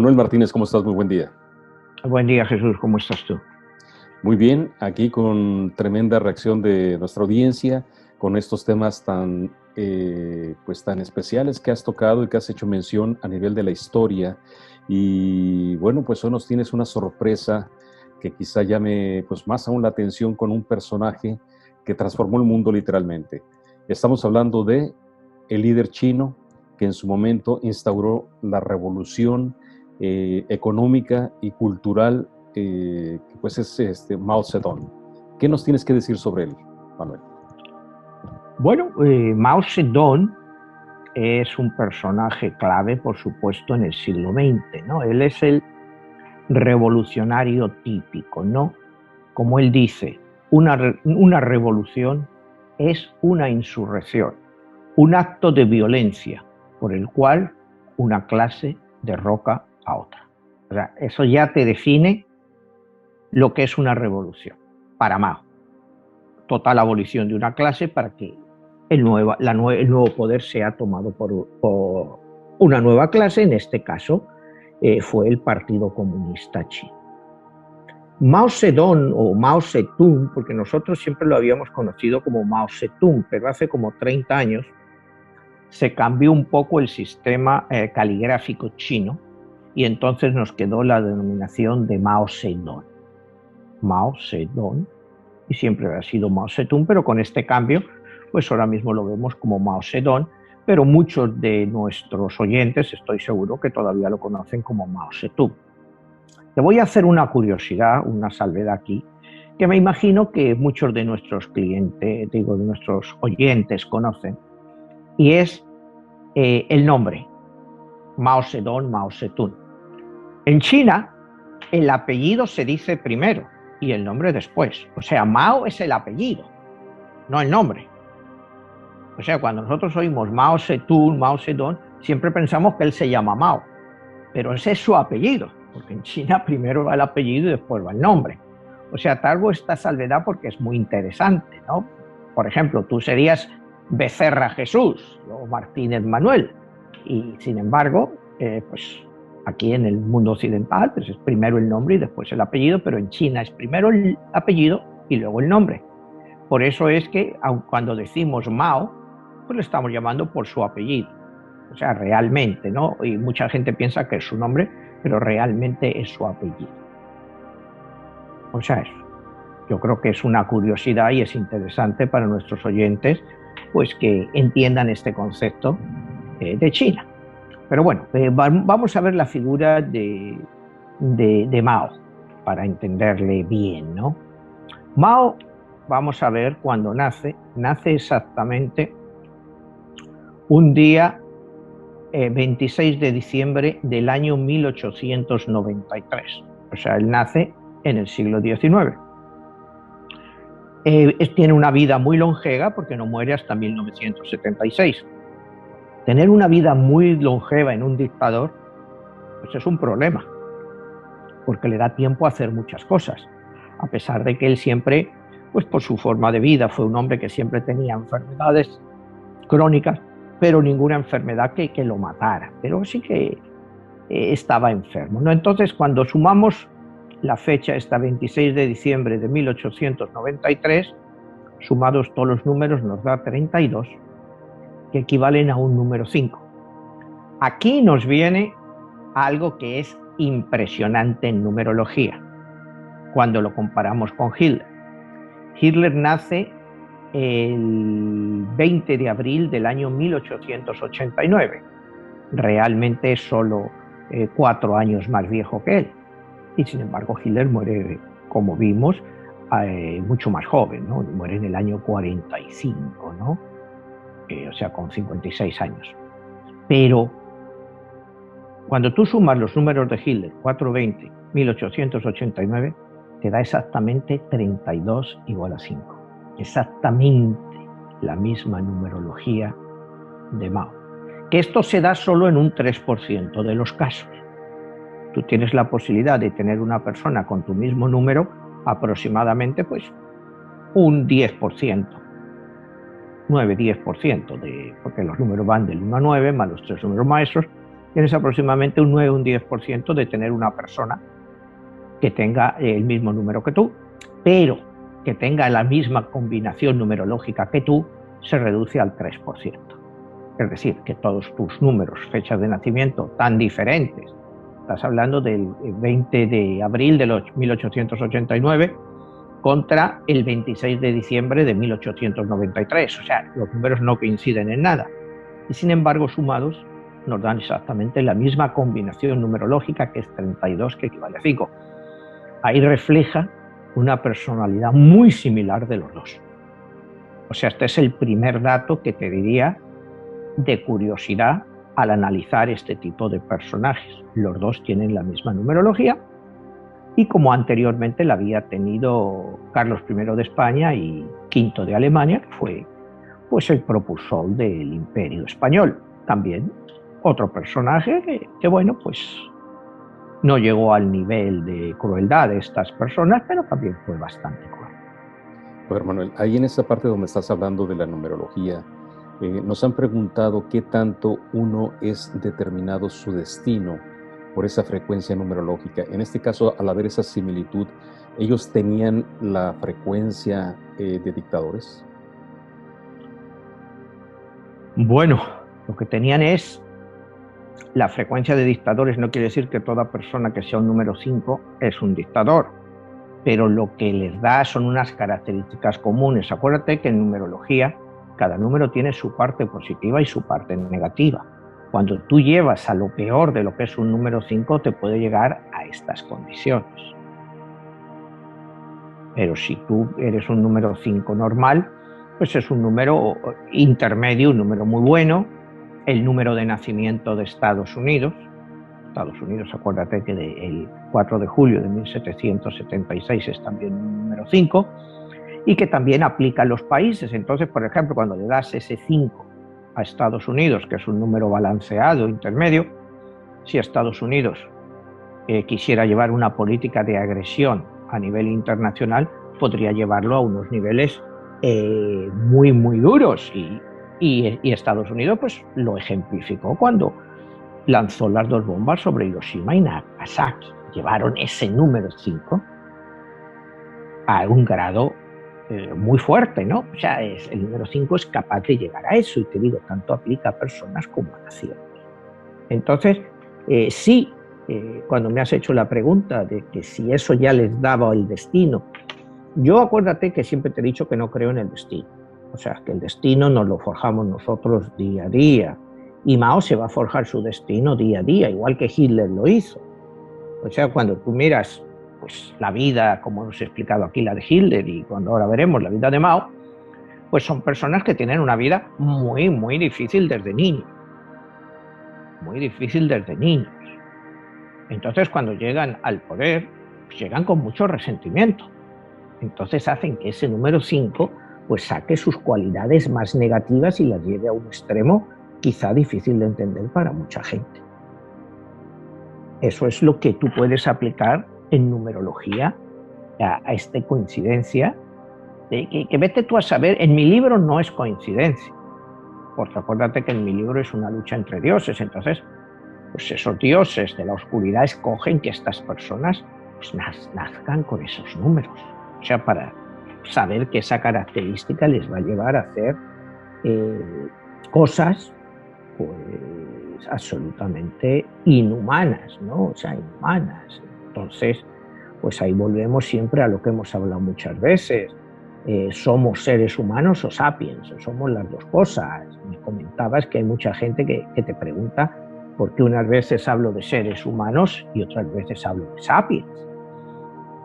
Manuel Martínez, ¿cómo estás? Muy buen día. Buen día, Jesús, ¿cómo estás tú? Muy bien, aquí con tremenda reacción de nuestra audiencia, con estos temas pues tan especiales que has tocado y que has hecho mención a nivel de la historia. Y bueno, pues hoy nos tienes una sorpresa que quizá llame pues más aún la atención con un personaje que transformó el mundo literalmente. Estamos hablando de el líder chino que en su momento instauró la revolución económica y cultural, pues es Mao Zedong. ¿Qué nos tienes que decir sobre él, Manuel? Bueno, Mao Zedong es un personaje clave, por supuesto, en el siglo XX, ¿no? Él es el revolucionario típico, ¿no? Como él dice, una revolución es una insurrección, un acto de violencia por el cual una clase derroca a otra. O sea, eso ya te define lo que es una revolución para Mao. Total abolición de una clase para que el nuevo poder sea tomado por una nueva clase, en este caso fue el Partido Comunista Chino. Mao Zedong o Mao Zedong, porque nosotros siempre lo habíamos conocido como Mao Zedong, pero hace como 30 años se cambió un poco el sistema caligráfico chino y entonces nos quedó la denominación de Mao Zedong. Mao Zedong, y siempre ha sido Mao Zedong, pero con este cambio, pues ahora mismo lo vemos como Mao Zedong, pero muchos de nuestros oyentes estoy seguro que todavía lo conocen como Mao Zedong. Te voy a hacer una curiosidad, una salvedad aquí, que me imagino que muchos de nuestros clientes, de nuestros oyentes conocen, y es el nombre, Mao Zedong, Mao Zedong. En China, el apellido se dice primero y el nombre después. O sea, Mao es el apellido, no el nombre. O sea, cuando nosotros oímos Mao Zedong, Mao Zedong, siempre pensamos que él se llama Mao, pero ese es su apellido, porque en China primero va el apellido y después va el nombre. O sea, traigo esta salvedad porque es muy interesante, ¿no? Por ejemplo, tú serías Becerra Jesús o Martínez Manuel, y sin embargo, pues aquí en el mundo occidental, pues es primero el nombre y después el apellido, pero en China es primero el apellido y luego el nombre. Por eso es que, aun cuando decimos Mao, pues le estamos llamando por su apellido. O sea, realmente, ¿no? Y mucha gente piensa que es su nombre, pero realmente es su apellido. O sea, eso. Yo creo que es una curiosidad y es interesante para nuestros oyentes, pues que entiendan este concepto de China. Pero bueno, vamos a ver la figura de Mao para entenderle bien, ¿no? Mao, vamos a ver cuando nace exactamente un día 26 de diciembre del año 1893. O sea, él nace en el siglo XIX. Tiene una vida muy longeva porque no muere hasta 1976. Tener una vida muy longeva en un dictador, pues es un problema, porque le da tiempo a hacer muchas cosas, a pesar de que él siempre, pues por su forma de vida, fue un hombre que siempre tenía enfermedades crónicas, pero ninguna enfermedad que lo matara, pero sí que estaba enfermo, ¿no? Entonces, cuando sumamos la fecha, esta 26 de diciembre de 1893, sumados todos los números nos da 32, que equivalen a un número 5. Aquí nos viene algo que es impresionante en numerología, cuando lo comparamos con Hitler. Hitler nace el 20 de abril del año 1889. Realmente es solo 4 años más viejo que él. Y sin embargo, Hitler muere, como vimos, mucho más joven, ¿no? Muere en el año 45, ¿no? O sea, con 56 años. Pero cuando tú sumas los números de Hitler, 420, 1889, te da exactamente 32 igual a 5. Exactamente la misma numerología de Mao. Que esto se da solo en un 3% de los casos. Tú tienes la posibilidad de tener una persona con tu mismo número aproximadamente pues un 10%, 9-10%, porque los números van del 1 a 9 más los 3 números maestros, tienes aproximadamente un 9 o un 10% de tener una persona que tenga el mismo número que tú, pero que tenga la misma combinación numerológica que tú, se reduce al 3%. Es decir, que todos tus números, fechas de nacimiento tan diferentes, estás hablando del 20 de abril de 1889 contra el 26 de diciembre de 1893, o sea, los números no coinciden en nada. Y sin embargo, sumados, nos dan exactamente la misma combinación numerológica, que es 32, que equivale a 5. Ahí refleja una personalidad muy similar de los dos. O sea, este es el primer dato que te diría de curiosidad al analizar este tipo de personajes. Los dos tienen la misma numerología y, como anteriormente la había tenido Carlos I de España y V de Alemania, que fue pues el propulsor del Imperio Español. También otro personaje que bueno, pues no llegó al nivel de crueldad de estas personas, pero también fue bastante cruel. A ver, Manuel, ahí en esa parte donde estás hablando de la numerología, nos han preguntado qué tanto uno es determinado su destino por esa frecuencia numerológica. En este caso, al haber esa similitud, ¿ellos tenían la frecuencia de dictadores? Bueno, lo que tenían es la frecuencia de dictadores. No quiere decir que toda persona que sea un número 5 es un dictador, pero lo que les da son unas características comunes. Acuérdate que en numerología cada número tiene su parte positiva y su parte negativa. Cuando tú llevas a lo peor de lo que es un número 5, te puede llegar a estas condiciones. Pero si tú eres un número 5 normal, pues es un número intermedio, un número muy bueno. El número de nacimiento de Estados Unidos, acuérdate que el 4 de julio de 1776 es también un número 5, y que también aplica a los países. Entonces, por ejemplo, cuando le das ese 5 a Estados Unidos, que es un número balanceado, intermedio, si Estados Unidos quisiera llevar una política de agresión a nivel internacional, podría llevarlo a unos niveles muy, muy duros. Y Estados Unidos pues lo ejemplificó cuando lanzó las 2 bombas sobre Hiroshima y Nagasaki. Llevaron ese número 5 a un grado muy fuerte, ¿no? O sea, el número 5 es capaz de llegar a eso, y te digo, tanto aplica a personas como a naciones. Entonces, sí, cuando me has hecho la pregunta de que si eso ya les daba el destino, yo acuérdate que siempre te he dicho que no creo en el destino. O sea, que el destino nos lo forjamos nosotros día a día. Y Mao se va a forjar su destino día a día, igual que Hitler lo hizo. O sea, cuando tú miras pues, la vida, como hemos explicado aquí, la de Hitler, y cuando ahora veremos la vida de Mao, pues son personas que tienen una vida muy, muy difícil desde niños. Muy difícil desde niños. Entonces, cuando llegan al poder, pues llegan con mucho resentimiento. Entonces hacen que ese número 5 pues saque sus cualidades más negativas y las lleve a un extremo quizá difícil de entender para mucha gente. Eso es lo que tú puedes aplicar en numerología a esta coincidencia, que vete tú a saber. En mi libro no es coincidencia, porque acuérdate que en mi libro es una lucha entre dioses. Entonces, pues esos dioses de la oscuridad escogen que estas personas pues nazcan con esos números. O sea, para saber que esa característica les va a llevar a hacer cosas pues absolutamente inhumanas, ¿no? O sea, inhumanas. Entonces, pues ahí volvemos siempre a lo que hemos hablado muchas veces. ¿Somos seres humanos o sapiens? ¿O somos las dos cosas? Me comentabas que hay mucha gente que te pregunta por qué unas veces hablo de seres humanos y otras veces hablo de sapiens.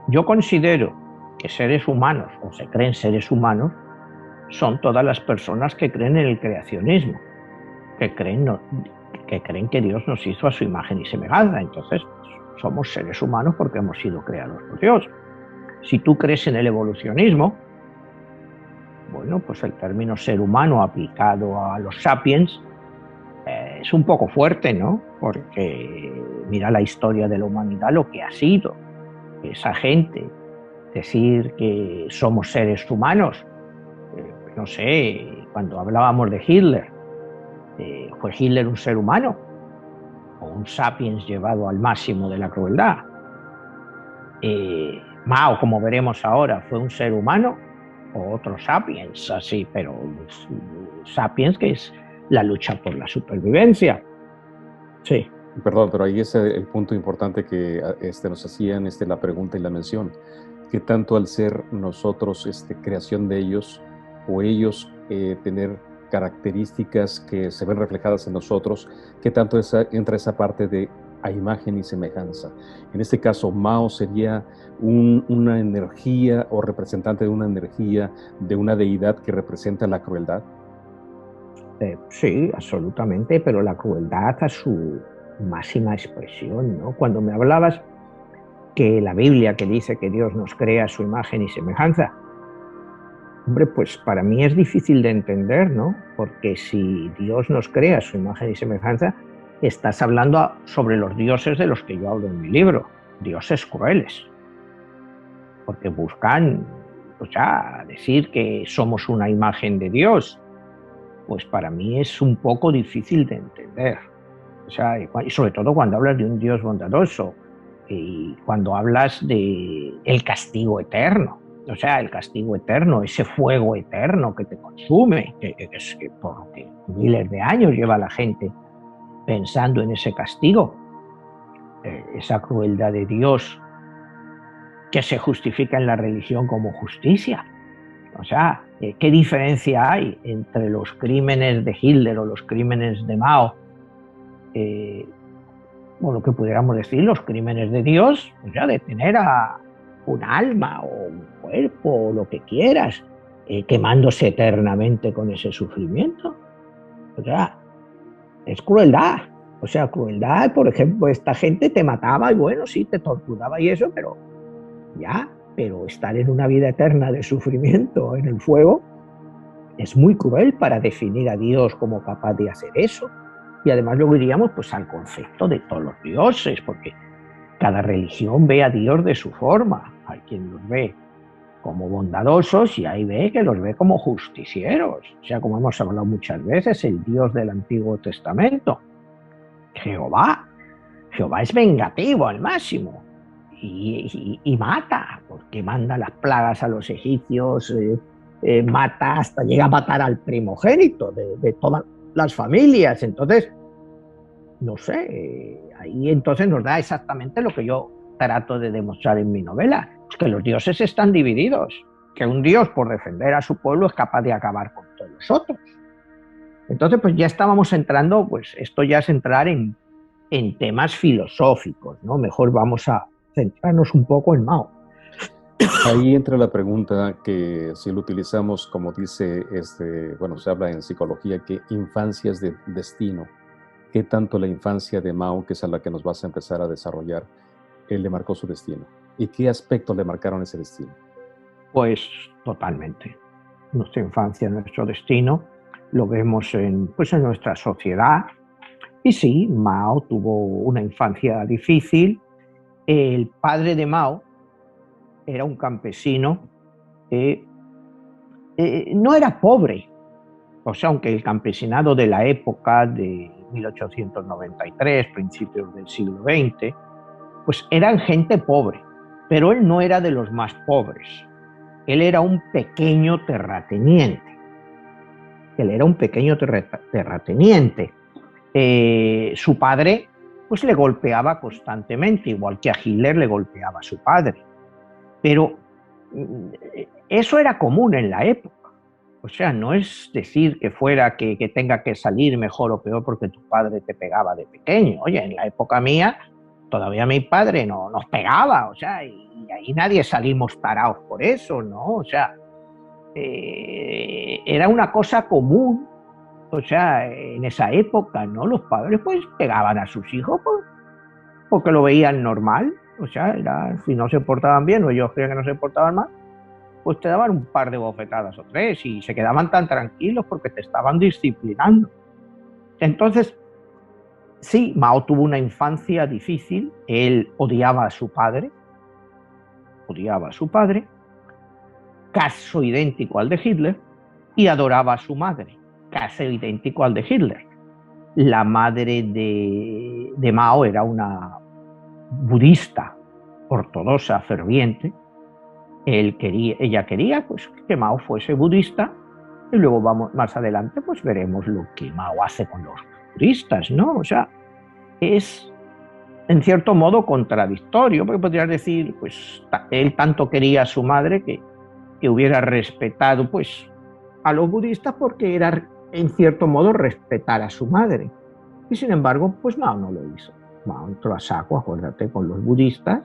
Yo considero que seres humanos, o se creen seres humanos, son todas las personas que creen en el creacionismo, que creen que Dios nos hizo a su imagen y semejanza. Entonces, somos seres humanos porque hemos sido creados por Dios. Si tú crees en el evolucionismo, bueno, pues el término ser humano aplicado a los sapiens es un poco fuerte, ¿no? Porque mira la historia de la humanidad, lo que ha sido. Esa gente, decir que somos seres humanos, no sé, cuando hablábamos de Hitler, ¿fue Hitler un ser humano? un sapiens llevado al máximo de la crueldad. Mao, como veremos ahora, fue un ser humano o otro sapiens, así, pero sapiens, que es la lucha por la supervivencia. Sí. Perdón, pero ahí es el punto importante que nos hacían la pregunta y la mención, que tanto al ser nosotros creación de ellos o ellos tener características que se ven reflejadas en nosotros, que tanto entra esa parte de a imagen y semejanza. En este caso, Mao sería una energía o representante de una energía, de una deidad que representa la crueldad. Sí, absolutamente, pero la crueldad a su máxima expresión, ¿no? Cuando me hablabas que la Biblia que dice que Dios nos crea a su imagen y semejanza, hombre, pues para mí es difícil de entender, ¿no? Porque si Dios nos crea a su imagen y semejanza, estás hablando sobre los dioses de los que yo hablo en mi libro, dioses crueles, porque buscan, o sea, decir que somos una imagen de Dios, pues para mí es un poco difícil de entender. O sea, y sobre todo cuando hablas de un Dios bondadoso y cuando hablas de el castigo eterno. O sea, el castigo eterno, ese fuego eterno que te consume, que por lo que miles de años lleva la gente pensando en ese castigo, esa crueldad de Dios que se justifica en la religión como justicia. O sea, ¿qué diferencia hay entre los crímenes de Hitler o los crímenes de Mao? O lo que pudiéramos decir, los crímenes de Dios, o sea, de tener a un alma o un cuerpo o lo que quieras, quemándose eternamente con ese sufrimiento. O sea, es crueldad. O sea, crueldad, por ejemplo, esta gente te mataba y bueno, sí, te torturaba y eso, pero ya, pero estar en una vida eterna de sufrimiento en el fuego es muy cruel para definir a Dios como capaz de hacer eso. Y además luego iríamos pues al concepto de todos los dioses, porque cada religión ve a Dios de su forma. Hay quien los ve como bondadosos y hay ve que los ve como justicieros. O sea, como hemos hablado muchas veces, el Dios del Antiguo Testamento, Jehová. Jehová es vengativo al máximo y mata, porque manda las plagas a los egipcios, mata hasta llega a matar al primogénito de todas las familias. Entonces, no sé, ahí entonces nos da exactamente lo que yo trato de demostrar en mi novela, es que los dioses están divididos, que un dios por defender a su pueblo es capaz de acabar con todos los otros. Entonces, pues ya estábamos entrando, pues esto ya es entrar en temas filosóficos, ¿no? Mejor vamos a centrarnos un poco en Mao. Ahí entra la pregunta que si lo utilizamos, como dice, bueno, se habla en psicología, que infancia es de destino. ¿Qué tanto la infancia de Mao, que es a la que nos vas a empezar a desarrollar, le marcó su destino? ¿Y qué aspectos le marcaron ese destino? Pues totalmente. Nuestra infancia, nuestro destino, lo vemos en nuestra sociedad. Y sí, Mao tuvo una infancia difícil. El padre de Mao era un campesino, no era pobre, o sea, aunque el campesinado de la época de 1893, principios del siglo XX, pues eran gente pobre, pero él no era de los más pobres. Él era un pequeño terrateniente. Su padre pues le golpeaba constantemente, igual que a Hitler le golpeaba a su padre. Pero eso era común en la época. O sea, no es decir que fuera que tenga que salir mejor o peor porque tu padre te pegaba de pequeño. Oye, en la época mía, todavía mi padre no nos pegaba, o sea, y ahí nadie salimos tarados por eso, ¿no? O sea, era una cosa común. O sea, en esa época, ¿no? Los padres pues pegaban a sus hijos porque lo veían normal. O sea, si no se portaban bien o ellos creían que no se portaban mal, pues te daban un par de bofetadas o tres y se quedaban tan tranquilos porque te estaban disciplinando. Entonces, sí, Mao tuvo una infancia difícil. Él odiaba a su padre, caso idéntico al de Hitler, y adoraba a su madre, caso idéntico al de Hitler. La madre de de Mao era una budista ortodoxa ferviente. Ella quería pues, que Mao fuese budista, y luego más adelante pues veremos lo que Mao hace con los budistas, ¿no? O sea, es en cierto modo contradictorio, porque podrías decir, pues él tanto quería a su madre que hubiera respetado pues a los budistas porque era en cierto modo respetar a su madre. Y sin embargo, pues Mao no lo hizo. Mao entró a saco, acuérdate, con los budistas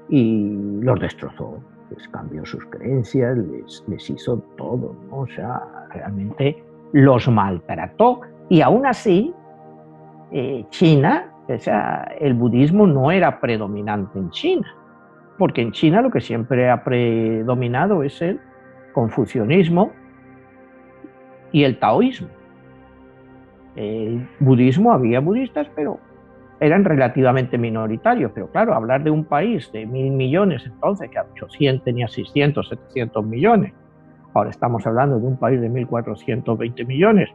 y los destrozó. Les cambió sus creencias, les hizo todo, ¿no? O sea, realmente los maltrató. Y aún así, China, o sea, el budismo no era predominante en China, porque en China lo que siempre ha predominado es el confucianismo y el taoísmo. El budismo, había budistas, pero eran relativamente minoritarios. Pero claro, hablar de un país de 1.000 millones, entonces, que a 800 tenía 600, 700 millones, ahora estamos hablando de un país de 1.420 millones,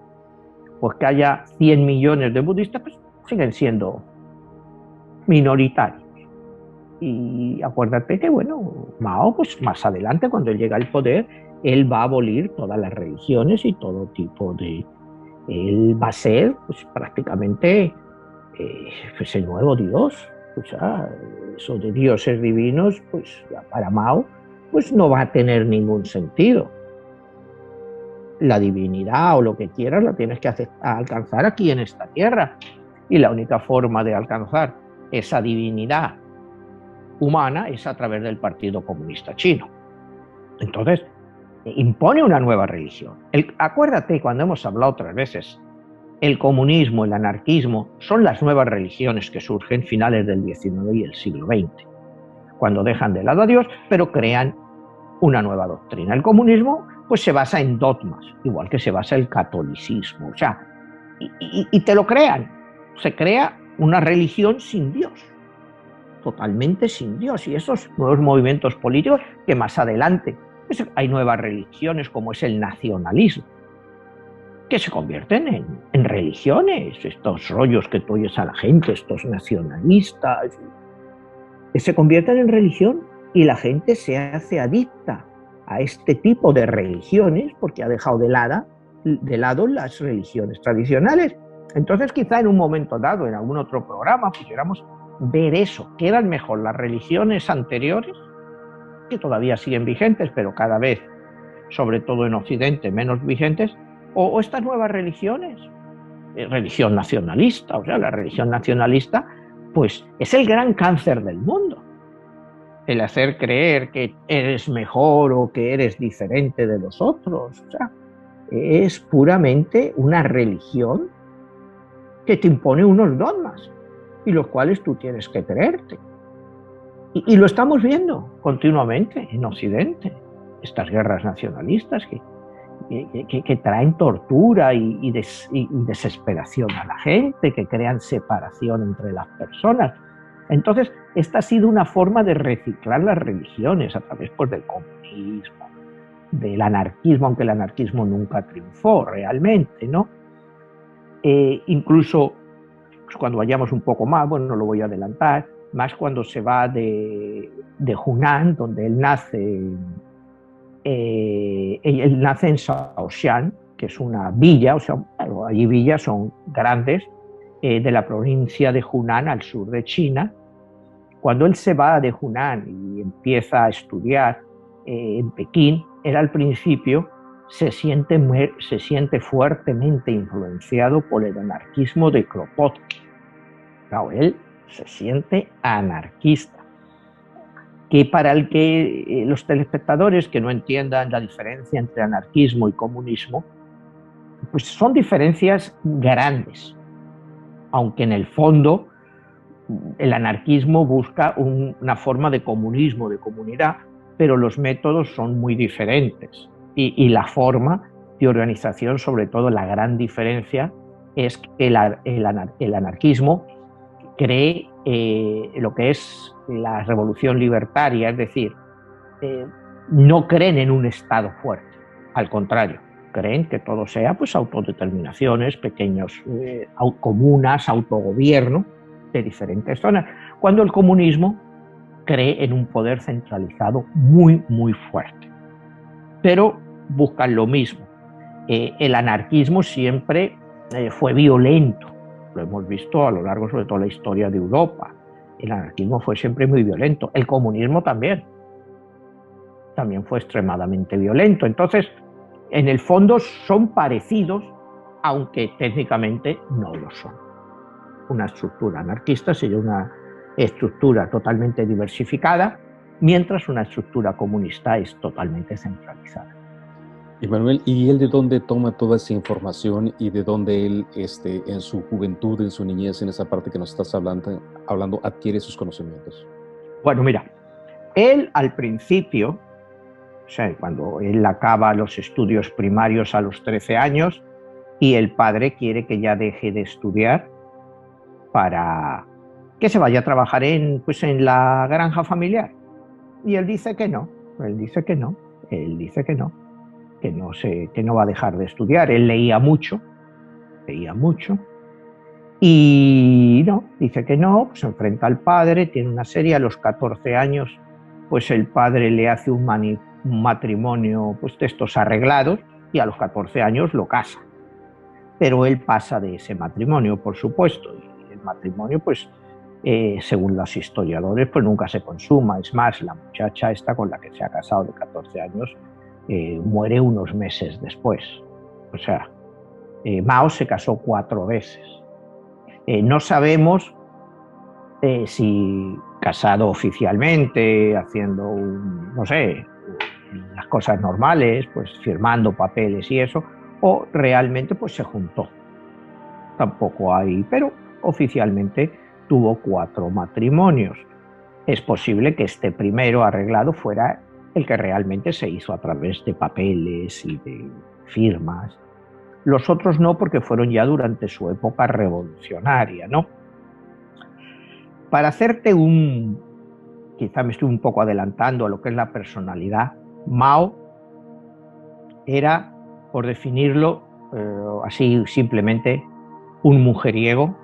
pues que haya 100 millones de budistas, pues siguen siendo minoritarios. Y acuérdate que, bueno, Mao, pues más adelante, cuando él llega al poder, él va a abolir todas las religiones y todo tipo de... Él va a ser, pues prácticamente, pues el nuevo Dios. O sea, eso de dioses divinos, pues para Mao, pues no va a tener ningún sentido. La divinidad o lo que quieras la tienes que alcanzar aquí en esta tierra. Y la única forma de alcanzar esa divinidad humana es a través del Partido Comunista Chino. Entonces, impone una nueva religión. Acuérdate, cuando hemos hablado otras veces, el comunismo, el anarquismo, son las nuevas religiones que surgen finales del XIX y el siglo XX, cuando dejan de lado a Dios, pero crean una nueva doctrina. El comunismo pues se basa en dogmas, igual que se basa el catolicismo. O sea, y te lo crean. Se crea una religión sin Dios, totalmente sin Dios. Y esos nuevos movimientos políticos que más adelante pues, hay nuevas religiones, como es el nacionalismo, que se convierten en religiones. Estos rollos que tú oyes a la gente, estos nacionalistas, que se convierten en religión y la gente se hace adicta a este tipo de religiones porque ha dejado de lado las religiones tradicionales. Entonces, quizá en un momento dado, en algún otro programa, pudiéramos ver eso. ¿Quedan mejor las religiones anteriores, que todavía siguen vigentes, pero cada vez, sobre todo en Occidente, menos vigentes, o estas nuevas religiones? Religión nacionalista. O sea, la religión nacionalista pues es el gran cáncer del mundo. El hacer creer que eres mejor o que eres diferente de los otros. O sea, es puramente una religión que te impone unos dogmas y los cuales tú tienes que creerte. Y lo estamos viendo continuamente en Occidente. Estas guerras nacionalistas que traen tortura y desesperación a la gente, que crean separación entre las personas. Entonces, esta ha sido una forma de reciclar las religiones a través pues, del comunismo, del anarquismo, aunque el anarquismo nunca triunfó realmente, ¿no? Incluso pues, cuando vayamos un poco más, bueno, no lo voy a adelantar, más cuando se va de Hunan, donde él nace en Shaoxian, que es una villa, o sea, allí villas son grandes, de la provincia de Hunan al sur de China. Cuando él se va de Hunan y empieza a estudiar en Pekín, él al principio se siente fuertemente influenciado por el anarquismo de Kropotkin. Claro, él se siente anarquista. Que para los telespectadores que no entiendan la diferencia entre anarquismo y comunismo, pues son diferencias grandes, aunque en el fondo el anarquismo busca una forma de comunismo, de comunidad, pero los métodos son muy diferentes y la forma de organización, sobre todo la gran diferencia, es que el anarquismo cree lo que es la revolución libertaria, es decir, no creen en un Estado fuerte, al contrario, creen que todo sea pues autodeterminaciones, pequeños comunas, autogobierno, de diferentes zonas, cuando el comunismo cree en un poder centralizado muy, muy fuerte. Pero buscan lo mismo. El anarquismo siempre fue violento, lo hemos visto a lo largo sobre todo de la historia de Europa. El anarquismo fue siempre muy violento, el comunismo también fue extremadamente violento. Entonces, en el fondo son parecidos, aunque técnicamente no lo son. Una estructura anarquista sería una estructura totalmente diversificada, mientras una estructura comunista es totalmente centralizada. Y Manuel, ¿y él de dónde toma toda esa información y de dónde él, en su juventud, en su niñez, en esa parte que nos estás hablando, adquiere sus conocimientos? Bueno, mira, él al principio, o sea, cuando él acaba los estudios primarios a los 13 años y el padre quiere que ya deje de estudiar para que se vaya a trabajar en la granja familiar. Y él dice que no, que no va a dejar de estudiar. Él leía mucho, y no, dice que no, pues se enfrenta al padre, tiene una serie, a los 14 años, pues el padre le hace un matrimonio pues de estos arreglados, y a los 14 años lo casa. Pero él pasa de ese matrimonio, por supuesto, y el matrimonio, pues, según los historiadores, pues nunca se consuma. Es más, la muchacha esta con la que se ha casado de 14 años muere unos meses después. O sea, Mao se casó 4 veces. No sabemos si casado oficialmente, haciendo, no sé, las cosas normales, pues firmando papeles y eso, o realmente pues se juntó. Tampoco hay, pero oficialmente tuvo 4 matrimonios. Es posible que este primero arreglado fuera el que realmente se hizo a través de papeles y de firmas. Los otros no, porque fueron ya durante su época revolucionaria, ¿no? Para hacerte quizá me estoy un poco adelantando a lo que es la personalidad, Mao era, por definirlo así simplemente, un mujeriego,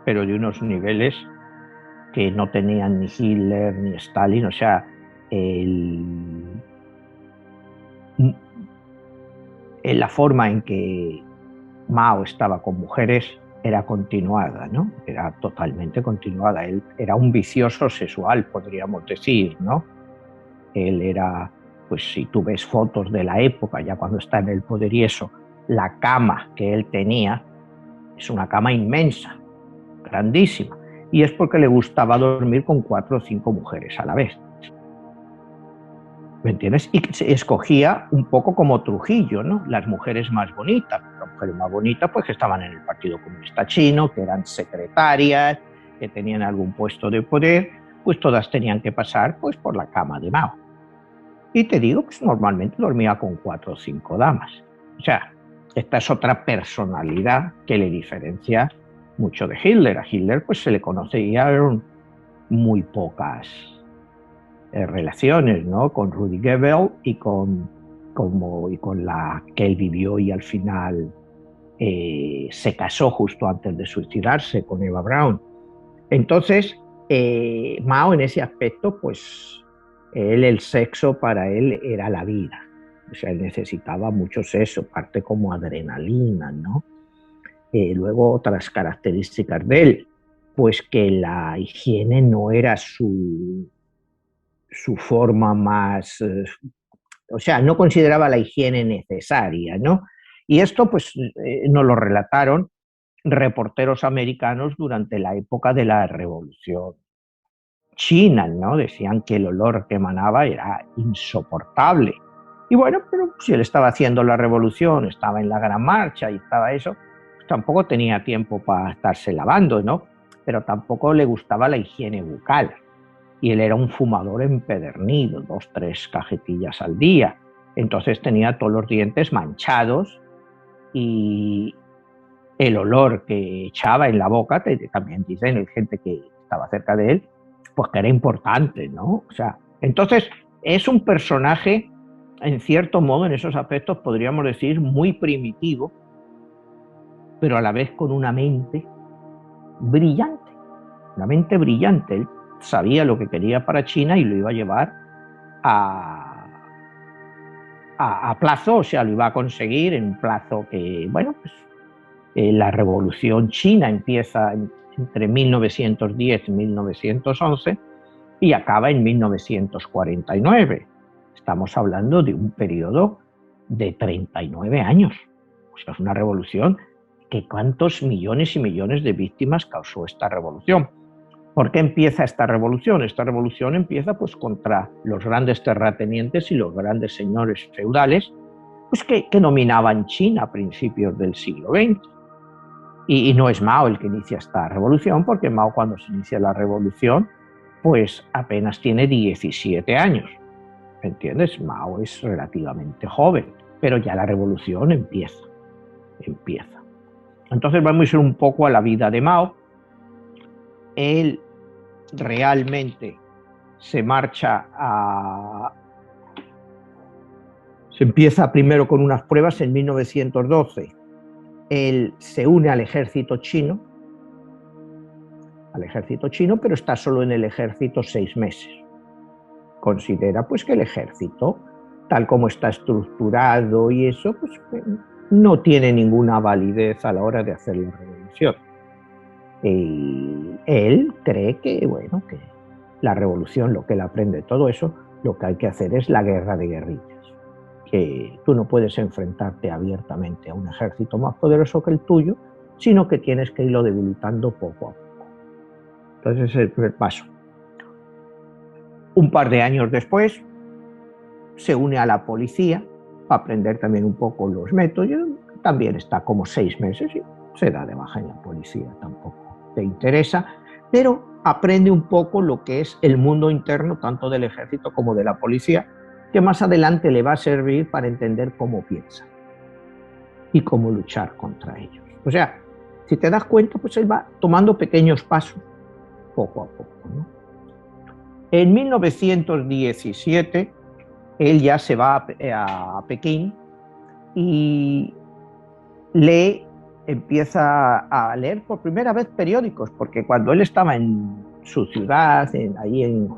pero de unos niveles que no tenían ni Hitler ni Stalin. O sea, la forma en que Mao estaba con mujeres era continuada, ¿no? Era totalmente continuada. Él era un vicioso sexual, podríamos decir, ¿no? Él era, pues si tú ves fotos de la época, ya cuando está en el poder y eso, la cama que él tenía es una cama inmensa, grandísima, y es porque le gustaba dormir con 4 o 5 mujeres a la vez. ¿Me entiendes? Y se escogía un poco como Trujillo, ¿no? Las mujeres más bonitas. Las mujeres más bonitas, pues que estaban en el Partido Comunista Chino, que eran secretarias, que tenían algún puesto de poder, pues todas tenían que pasar pues por la cama de Mao. Y te digo, pues normalmente dormía con 4 o 5 damas. O sea, esta es otra personalidad que le diferencia mucho de Hitler. A Hitler pues se le conocían muy pocas relaciones, ¿no? Con Rudi Goebel y con la que él vivió y al final se casó justo antes de suicidarse, con Eva Braun. Entonces, Mao en ese aspecto, pues el sexo para él era la vida. O sea, él necesitaba mucho sexo, parte como adrenalina, ¿no? Luego otras características de él, pues que la higiene no era su forma más, o sea, no consideraba la higiene necesaria, ¿no? Y esto pues nos lo relataron reporteros americanos durante la época de la Revolución China, ¿no? Decían que el olor que emanaba era insoportable. Y bueno, pero si él estaba haciendo la revolución, estaba en la gran marcha y estaba eso, pues tampoco tenía tiempo para estarse lavando, ¿no? Pero tampoco le gustaba la higiene bucal. Y él era un fumador empedernido, 2, 3 cajetillas al día. Entonces tenía todos los dientes manchados y el olor que echaba en la boca, también dicen gente que estaba cerca de él, pues que era importante, ¿no? O sea, entonces es un personaje, en cierto modo, en esos aspectos podríamos decir muy primitivo, pero a la vez con una mente brillante. una mente brillante. Él sabía lo que quería para China y lo iba a llevar a plazo, o sea, lo iba a conseguir en un plazo que, bueno, pues la revolución china empieza entre 1910 y 1911 y acaba en 1949. Estamos hablando de un periodo de 39 años. O sea, es una revolución que cuántos millones y millones de víctimas causó esta revolución. ¿Por qué empieza esta revolución? Esta revolución empieza pues contra los grandes terratenientes y los grandes señores feudales pues, que dominaban China a principios del siglo XX. Y no es Mao el que inicia esta revolución, porque Mao, cuando se inicia la revolución, pues apenas tiene 17 años. ¿Entiendes? Mao es relativamente joven, pero ya la revolución empieza. Entonces vamos a ir un poco a la vida de Mao. Él realmente se empieza primero con unas pruebas en 1912. Él se une al ejército chino, pero está solo en el ejército 6 meses. Considera pues que el ejército, tal como está estructurado y eso, pues no tiene ninguna validez a la hora de hacer la revolución. Y él cree que, bueno, que la revolución, lo que él aprende de todo eso, lo que hay que hacer es la guerra de guerrillas. Que tú no puedes enfrentarte abiertamente a un ejército más poderoso que el tuyo, sino que tienes que irlo debilitando poco a poco. Entonces ese es el primer paso. Un par de años después se une a la policía para aprender también un poco los métodos. También está como 6 meses y se da de baja en la policía, tampoco te interesa, pero aprende un poco lo que es el mundo interno tanto del ejército como de la policía, que más adelante le va a servir para entender cómo piensa y cómo luchar contra ellos. O sea, si te das cuenta, pues él va tomando pequeños pasos, poco a poco, ¿no? En 1917, él ya se va a Pekín y empieza a leer por primera vez periódicos, porque cuando él estaba en su ciudad, ahí en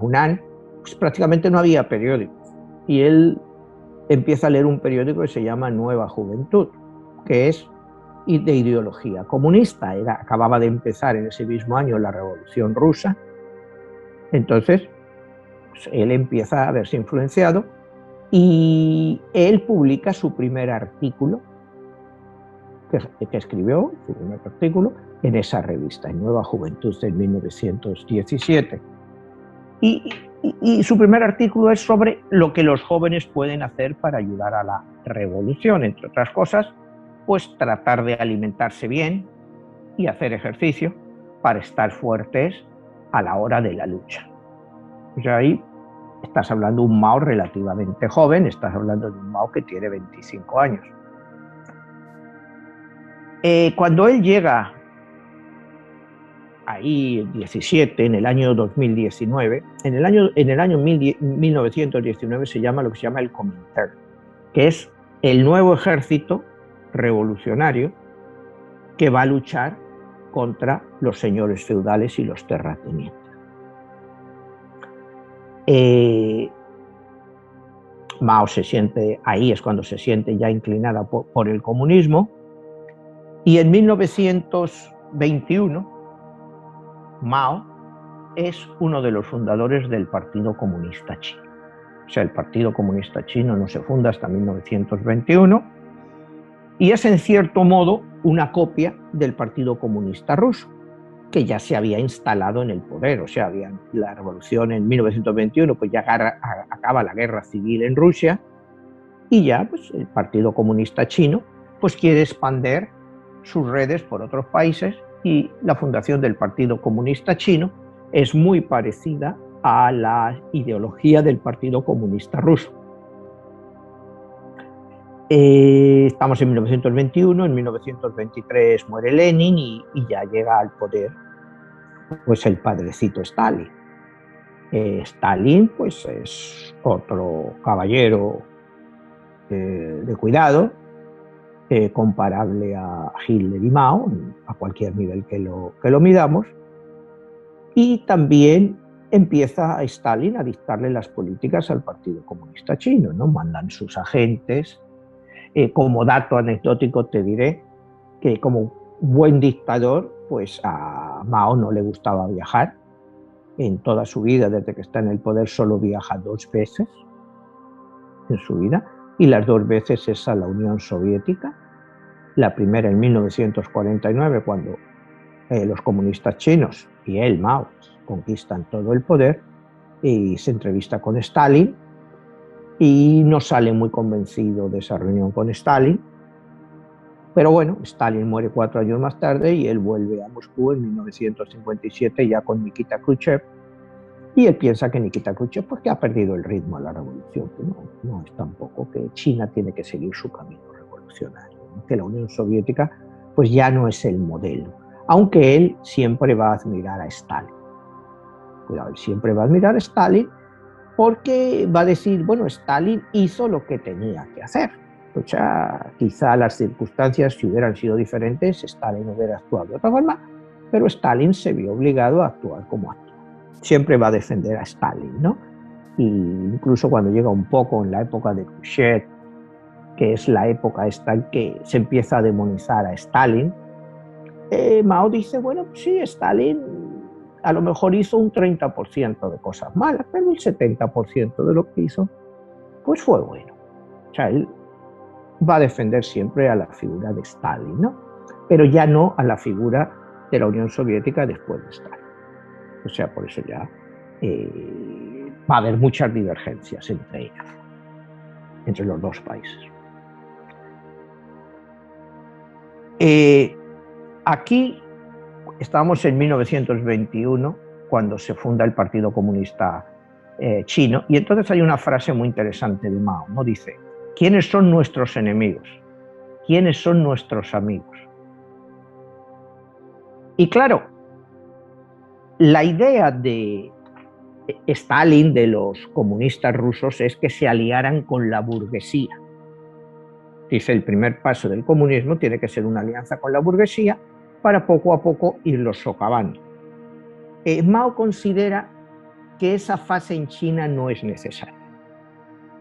Hunan, pues prácticamente no había periódicos. Y él empieza a leer un periódico que se llama Nueva Juventud, que es de ideología comunista. Acababa de empezar en ese mismo año la Revolución Rusa. Entonces, pues, él empieza a verse influenciado y él publica su primer artículo que escribió, su primer artículo, en esa revista, en Nueva Juventud, en 1917. Y su primer artículo es sobre lo que los jóvenes pueden hacer para ayudar a la revolución, entre otras cosas, pues tratar de alimentarse bien y hacer ejercicio para estar fuertes a la hora de la lucha. Pues ahí estás hablando de un Mao relativamente joven, estás hablando de un Mao que tiene 25 años. Cuando él llega ahí, el 17, en el año 2019, en el año 1919 se llama lo que se llama el Comintern, que es el nuevo ejército revolucionario que va a luchar contra los señores feudales y los terratenientes. Mao se siente, ahí es cuando se siente ya inclinada por el comunismo, y en 1921 Mao es uno de los fundadores del Partido Comunista Chino. O sea, el Partido Comunista Chino no se funda hasta 1921 y es en cierto modo una copia del Partido Comunista Ruso, que ya se había instalado en el poder. O sea, la revolución en 1921, pues ya acaba la guerra civil en Rusia y ya pues, el Partido Comunista Chino pues quiere expandir sus redes por otros países y la fundación del Partido Comunista Chino es muy parecida a la ideología del Partido Comunista Ruso. Estamos en 1921, en 1923 muere Lenin y ya llega al poder pues el padrecito Stalin. Stalin pues es otro caballero de cuidado, comparable a Hitler y Mao, a cualquier nivel que lo midamos, y también empieza Stalin a dictarle las políticas al Partido Comunista Chino, ¿no? Mandan sus agentes. Como dato anecdótico te diré que como buen dictador, pues a Mao no le gustaba viajar. En toda su vida, desde que está en el poder, solo viaja 2 veces en su vida, y las 2 veces es a la Unión Soviética. La primera en 1949, cuando los comunistas chinos y él, Mao, conquistan todo el poder, y se entrevista con Stalin, y no sale muy convencido de esa reunión con Stalin. Pero bueno, Stalin muere 4 años más tarde y él vuelve a Moscú en 1957 ya con Nikita Khrushchev, y él piensa que Nikita Khrushchev pues, que ha perdido el ritmo a la revolución, que no es tampoco, que China tiene que seguir su camino revolucionario, ¿no? Que la Unión Soviética pues ya no es el modelo, aunque él siempre va a admirar a Stalin. Cuidado, él siempre va a admirar a Stalin porque va a decir, bueno, Stalin hizo lo que tenía que hacer. O sea, quizá las circunstancias, si hubieran sido diferentes, Stalin hubiera actuado de otra forma, pero Stalin se vio obligado a actuar como actuó. Siempre va a defender a Stalin, ¿no? Y incluso cuando llega un poco en la época de Khrushchev, que es la época esta en que se empieza a demonizar a Stalin, Mao dice, bueno, sí, Stalin a lo mejor hizo un 30% de cosas malas, pero el 70% de lo que hizo, pues fue bueno. O sea, él va a defender siempre a la figura de Stalin, ¿no? Pero ya no a la figura de la Unión Soviética después de Stalin. O sea, por eso ya va a haber muchas divergencias entre ellos, entre los dos países. Aquí estamos en 1921, cuando se funda el Partido Comunista Chino, y entonces hay una frase muy interesante de Mao, ¿no? Dice, ¿quiénes son nuestros enemigos? ¿Quiénes son nuestros amigos? Y claro, la idea de Stalin, de los comunistas rusos, es que se aliaran con la burguesía. Dice, el primer paso del comunismo tiene que ser una alianza con la burguesía para poco a poco irlos socavando. Mao considera que esa fase en China no es necesaria,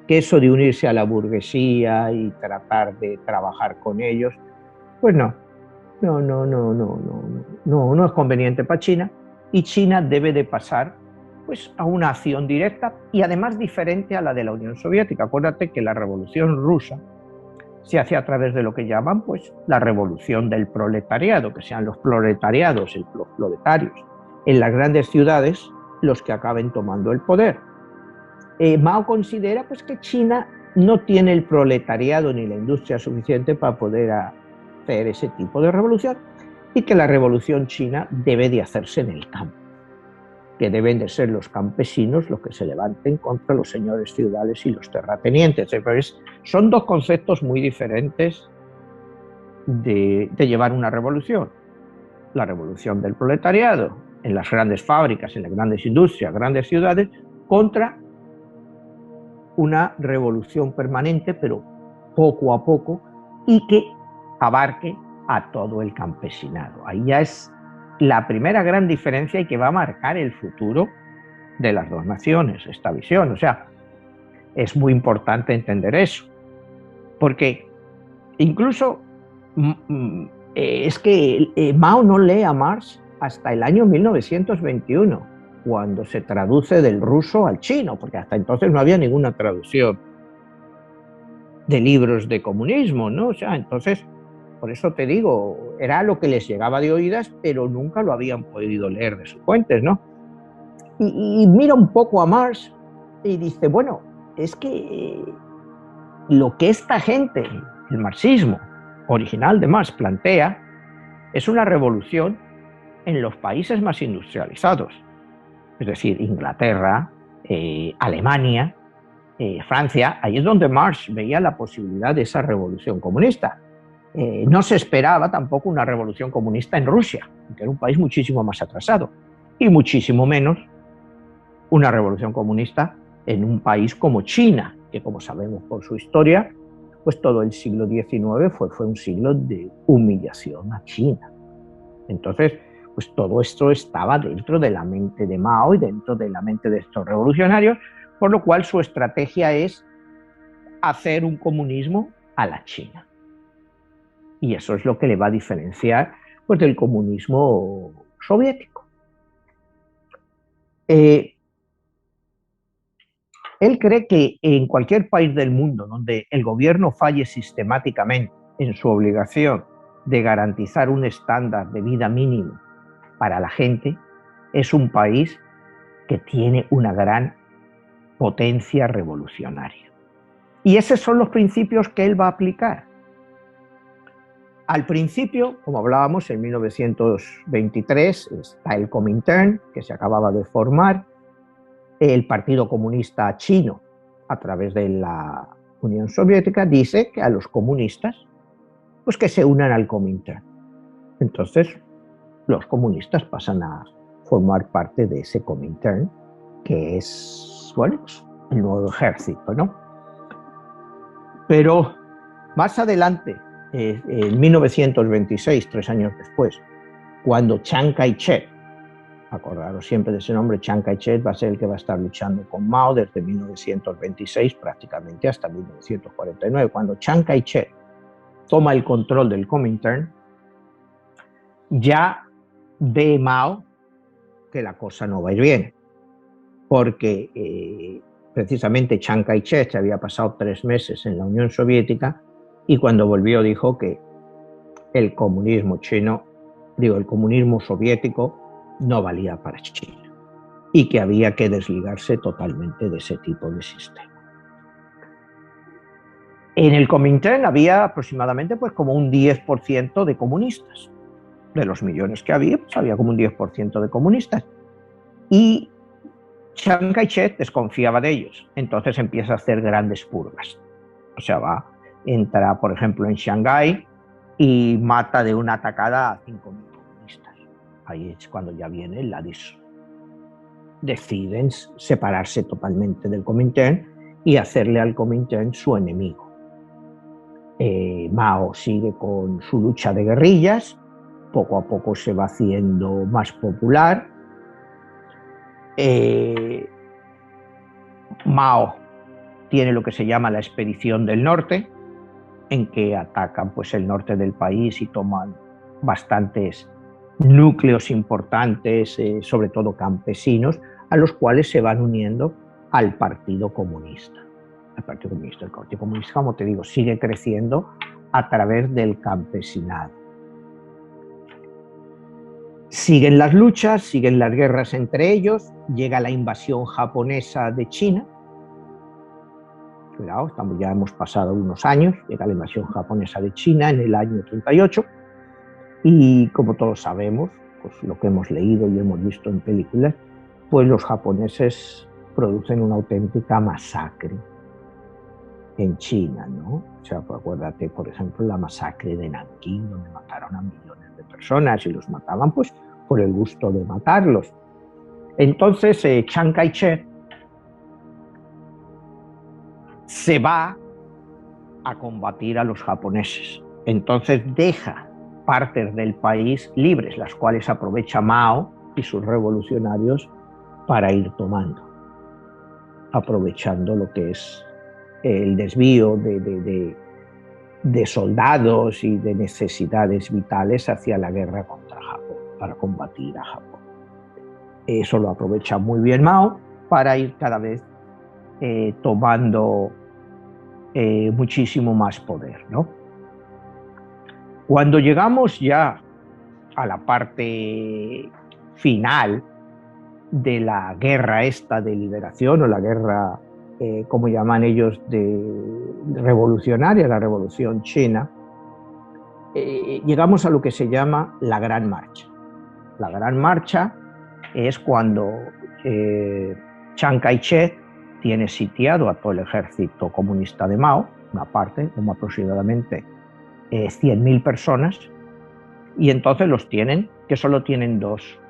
que eso de unirse a la burguesía y tratar de trabajar con ellos, pues no es conveniente para China, y China debe de pasar pues, a una acción directa y además diferente a la de la Unión Soviética. Acuérdate que la revolución rusa se hace a través de lo que llaman pues, la revolución del proletariado, que sean los proletariados, los proletarios en las grandes ciudades los que acaben tomando el poder. Mao considera pues, que China no tiene el proletariado ni la industria suficiente para poder hacer ese tipo de revolución, y que la revolución china debe de hacerse en el campo, que deben de ser los campesinos los que se levanten contra los señores feudales y los terratenientes. Son dos conceptos muy diferentes de llevar una revolución. La revolución del proletariado en las grandes fábricas, en las grandes industrias, grandes ciudades, contra una revolución permanente, pero poco a poco, y que abarque a todo el campesinado. Ahí ya es la primera gran diferencia y que va a marcar el futuro de las dos naciones, esta visión. O sea, es muy importante entender eso, porque incluso es que Mao no lee a Marx hasta el año 1921, cuando se traduce del ruso al chino, porque hasta entonces no había ninguna traducción de libros de comunismo, ¿no? O sea, entonces, por eso te digo, era lo que les llegaba de oídas, pero nunca lo habían podido leer de sus fuentes, ¿no? Y mira un poco a Marx y dice, bueno, es que lo que esta gente, el marxismo original de Marx, plantea es una revolución en los países más industrializados, es decir, Inglaterra, Alemania, Francia. Ahí es donde Marx veía la posibilidad de esa revolución comunista. No se esperaba tampoco una revolución comunista en Rusia, que era un país muchísimo más atrasado, y muchísimo menos una revolución comunista en un país como China, que como sabemos por su historia, pues todo el siglo XIX fue un siglo de humillación a China. Entonces, pues todo esto estaba dentro de la mente de Mao y dentro de la mente de estos revolucionarios, por lo cual su estrategia es hacer un comunismo a la China. Y eso es lo que le va a diferenciar pues, del comunismo soviético. Él cree que en cualquier país del mundo donde el gobierno falle sistemáticamente en su obligación de garantizar un estándar de vida mínimo para la gente, es un país que tiene una gran potencia revolucionaria. Y esos son los principios que él va a aplicar. Al principio, como hablábamos, en 1923 está el Comintern, que se acababa de formar, el Partido Comunista Chino, a través de la Unión Soviética, dice que a los comunistas, pues que se unan al Comintern. Entonces, los comunistas pasan a formar parte de ese Comintern, que es, bueno, pues, el nuevo ejército, ¿no? Pero más adelante, en 1926, 3 años después, cuando Chiang Kai-shek, acordaros siempre de ese nombre, Chiang Kai-shek va a ser el que va a estar luchando con Mao desde 1926 prácticamente hasta 1949. Cuando Chiang Kai-shek toma el control del Comintern, ya ve Mao que la cosa no va a ir bien, porque precisamente Chiang Kai-shek se había pasado 3 meses en la Unión Soviética y cuando volvió dijo que el comunismo chino, el comunismo soviético no valía para China y que había que desligarse totalmente de ese tipo de sistema. En el Comintern había aproximadamente pues, como un 10% de comunistas. De los millones que había, pues había como un 10% de comunistas. Y Chiang Kai-shek desconfiaba de ellos. Entonces empieza a hacer grandes purgas. O sea, entra, por ejemplo, en Shanghái y mata de una atacada a 5.000 comunistas. Ahí es cuando ya viene la deciden separarse totalmente del Comintern y hacerle al Comintern su enemigo. Mao sigue con su lucha de guerrillas, poco a poco se va haciendo más popular. Mao tiene lo que se llama la Expedición del Norte, en que atacan pues, el norte del país y toman bastantes núcleos importantes, sobre todo campesinos, a los cuales se van uniendo al Partido Comunista. El Partido Comunista, como te digo, sigue creciendo a través del campesinado. Siguen las luchas, siguen las guerras entre ellos, llega la invasión japonesa de China. Cuidado, ya hemos pasado unos años, llega la invasión japonesa de China en el año 38 y como todos sabemos, pues lo que hemos leído y hemos visto en películas, pues los japoneses producen una auténtica masacre en China, ¿no? O sea, pues acuérdate, por ejemplo, la masacre de Nankín, donde mataron a millones de personas y los mataban pues por el gusto de matarlos. Entonces, Chiang Kai-shek se va a combatir a los japoneses. Entonces deja partes del país libres, las cuales aprovecha Mao y sus revolucionarios para ir tomando, aprovechando lo que es el desvío de soldados y de necesidades vitales hacia la guerra contra Japón, para combatir a Japón. Eso lo aprovecha muy bien Mao para ir cada vez tomando muchísimo más poder, ¿no? Cuando llegamos ya a la parte final de la guerra esta de liberación o la guerra, como llaman ellos, revolucionaria, la Revolución China, llegamos a lo que se llama la Gran Marcha. La Gran Marcha es cuando Chiang Kai-shek tiene sitiado a todo el ejército comunista de Mao, una parte, como aproximadamente 100.000 personas, y entonces los tienen, que solo tienen dos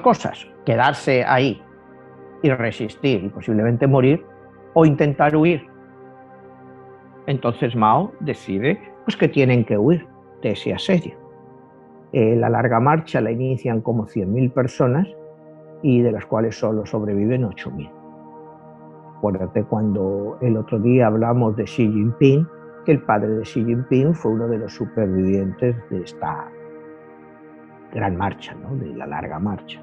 cosas: quedarse ahí y resistir y posiblemente morir, o intentar huir. Entonces Mao decide pues, que tienen que huir de ese asedio. La larga marcha la inician como 100.000 personas y de las cuales solo sobreviven 8.000. Acuérdate cuando el otro día hablamos de Xi Jinping, que el padre de Xi Jinping fue uno de los supervivientes de esta gran marcha, ¿no? De la larga marcha.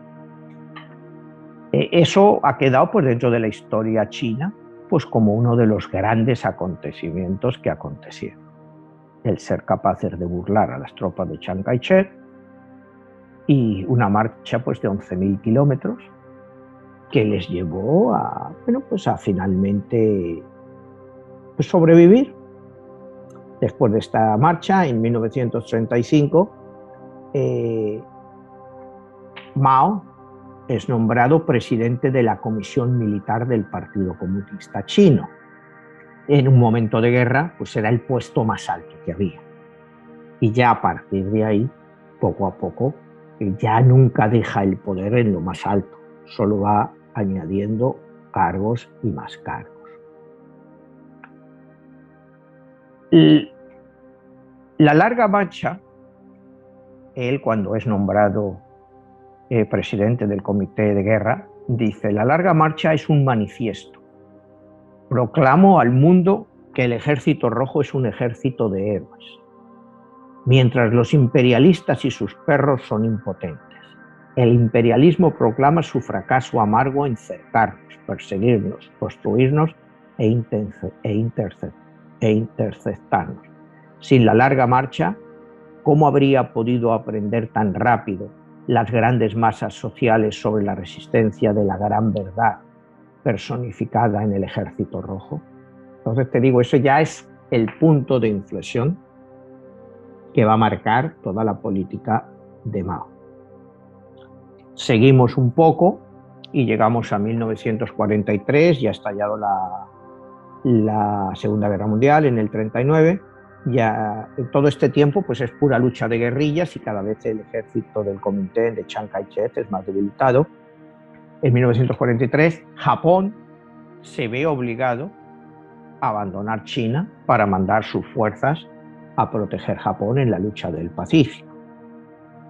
Eso ha quedado pues, dentro de la historia china pues, como uno de los grandes acontecimientos que acontecieron. El ser capaces de burlar a las tropas de Chiang Kai-shek y una marcha pues, de 11.000 kilómetros que les llevó a, bueno, pues a finalmente pues, sobrevivir. Después de esta marcha, en 1935, Mao es nombrado presidente de la Comisión Militar del Partido Comunista Chino. En un momento de guerra, pues era el puesto más alto que había. Y ya a partir de ahí, poco a poco, ya nunca deja el poder en lo más alto, solo va añadiendo cargos y más cargos. La larga marcha, él cuando es nombrado presidente del Comité de Guerra, dice: la larga marcha es un manifiesto. Proclamo al mundo que el Ejército Rojo es un ejército de héroes, mientras los imperialistas y sus perros son impotentes. El imperialismo proclama su fracaso amargo en cercarnos, perseguirnos, construirnos e interceptarnos. Sin la larga marcha, ¿cómo habría podido aprender tan rápido las grandes masas sociales sobre la resistencia de la gran verdad personificada en el Ejército Rojo? Entonces te digo, eso ya es el punto de inflexión que va a marcar toda la política de Mao. Seguimos un poco y llegamos a 1943, ya ha estallado la Segunda Guerra Mundial en el 39. Ya todo este tiempo pues es pura lucha de guerrillas y cada vez el ejército del Kuomintang de Chiang Kai-shek es más debilitado. En 1943 Japón se ve obligado a abandonar China para mandar sus fuerzas a proteger Japón en la lucha del Pacífico.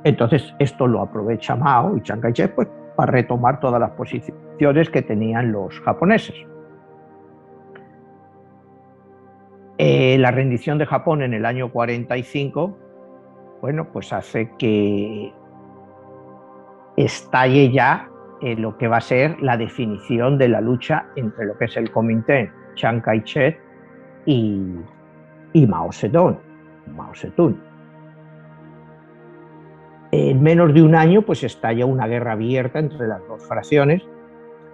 Entonces esto lo aprovecha Mao y Chiang Kai-shek pues, para retomar todas las posiciones que tenían los japoneses. La rendición de Japón en el año 45, bueno, pues hace que estalle ya lo que va a ser la definición de la lucha entre lo que es el Kuomintang, Chiang Kai-shek y Mao Zedong. En menos de un año, pues estalla una guerra abierta entre las dos fracciones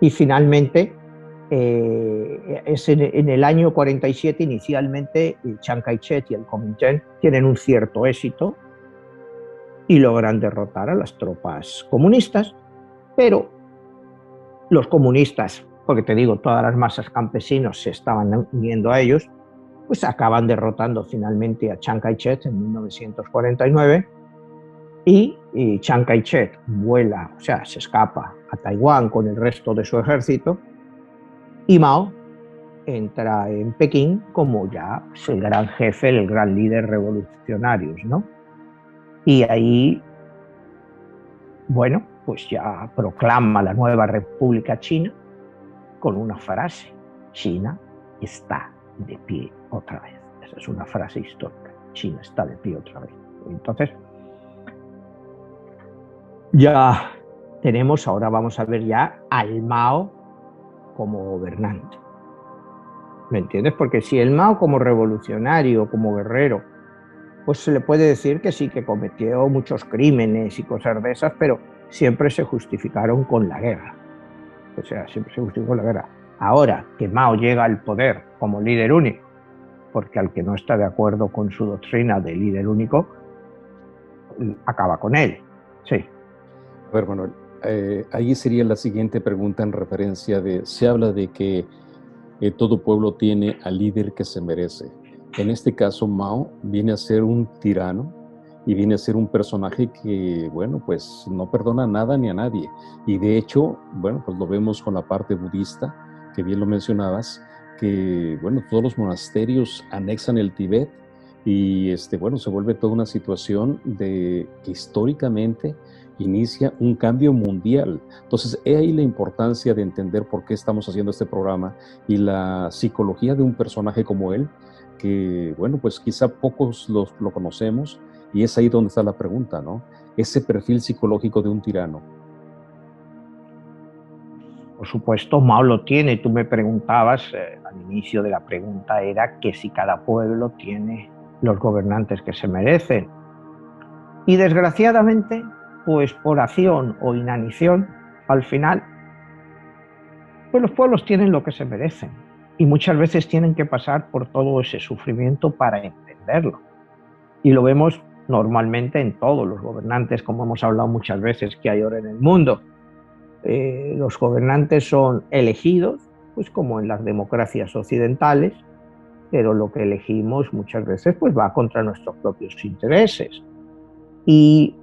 y finalmente en el año 47 inicialmente Chiang Kai-shek y el Kuomintang tienen un cierto éxito y logran derrotar a las tropas comunistas, pero los comunistas, porque te digo, todas las masas campesinos se estaban uniendo a ellos, pues acaban derrotando finalmente a Chiang Kai-shek en 1949 y Chiang Kai-shek vuela, o sea, se escapa a Taiwán con el resto de su ejército y Mao entra en Pekín como ya el gran jefe, el gran líder revolucionario, ¿no? Y ahí, bueno, pues ya proclama la nueva República China con una frase: China está de pie otra vez. Esa es una frase histórica: China está de pie otra vez. Entonces, ya tenemos, ahora vamos a ver ya al Mao como gobernante. ¿Me entiendes? Porque si el Mao como revolucionario, como guerrero, pues se le puede decir que sí, que cometió muchos crímenes y cosas de esas, pero siempre se justificaron con la guerra. O sea, siempre se justificó con la guerra. Ahora que Mao llega al poder como líder único, porque al que no está de acuerdo con su doctrina de líder único, acaba con él. Sí. A ver, Manuel, ahí sería la siguiente pregunta en referencia de, se habla de que todo pueblo tiene al líder que se merece. En este caso, Mao viene a ser un tirano y viene a ser un personaje que, bueno, pues no perdona nada ni a nadie. Y de hecho, bueno, pues lo vemos con la parte budista, que bien lo mencionabas, que, bueno, todos los monasterios anexan el Tíbet y bueno, se vuelve toda una situación de que históricamente inicia un cambio mundial. Entonces, he ahí la importancia de entender por qué estamos haciendo este programa y la psicología de un personaje como él, que, bueno, pues quizá pocos lo conocemos, y es ahí donde está la pregunta, ¿no? Ese perfil psicológico de un tirano. Por supuesto, Mao lo tiene. Tú me preguntabas, al inicio de la pregunta era que si cada pueblo tiene los gobernantes que se merecen. Y desgraciadamente, pues por acción o inanición, al final, pues los pueblos tienen lo que se merecen. Y muchas veces tienen que pasar por todo ese sufrimiento para entenderlo. Y lo vemos normalmente en todos los gobernantes, como hemos hablado muchas veces, que hay ahora en el mundo. Los gobernantes son elegidos, pues como en las democracias occidentales, pero lo que elegimos muchas veces pues va contra nuestros propios intereses.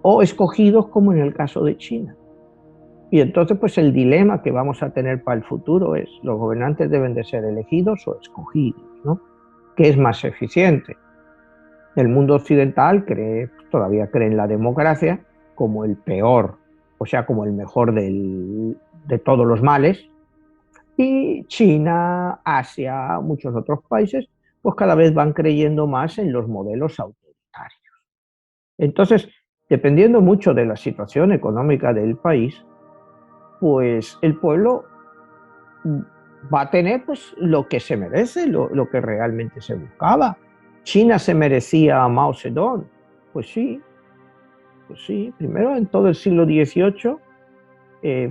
O escogidos como en el caso de China. Y entonces pues el dilema que vamos a tener para el futuro es, ¿los gobernantes deben de ser elegidos o escogidos, ¿no? ¿Qué es más eficiente? El mundo occidental todavía cree en la democracia como el peor, o sea, como el mejor de todos los males. Y China, Asia, muchos otros países, pues cada vez van creyendo más en los modelos autoritarios. Entonces, dependiendo mucho de la situación económica del país, pues el pueblo va a tener pues lo que se merece, lo que realmente se buscaba. ¿China se merecía a Mao Zedong? Pues sí, pues sí. Primero, en todo el siglo XVIII,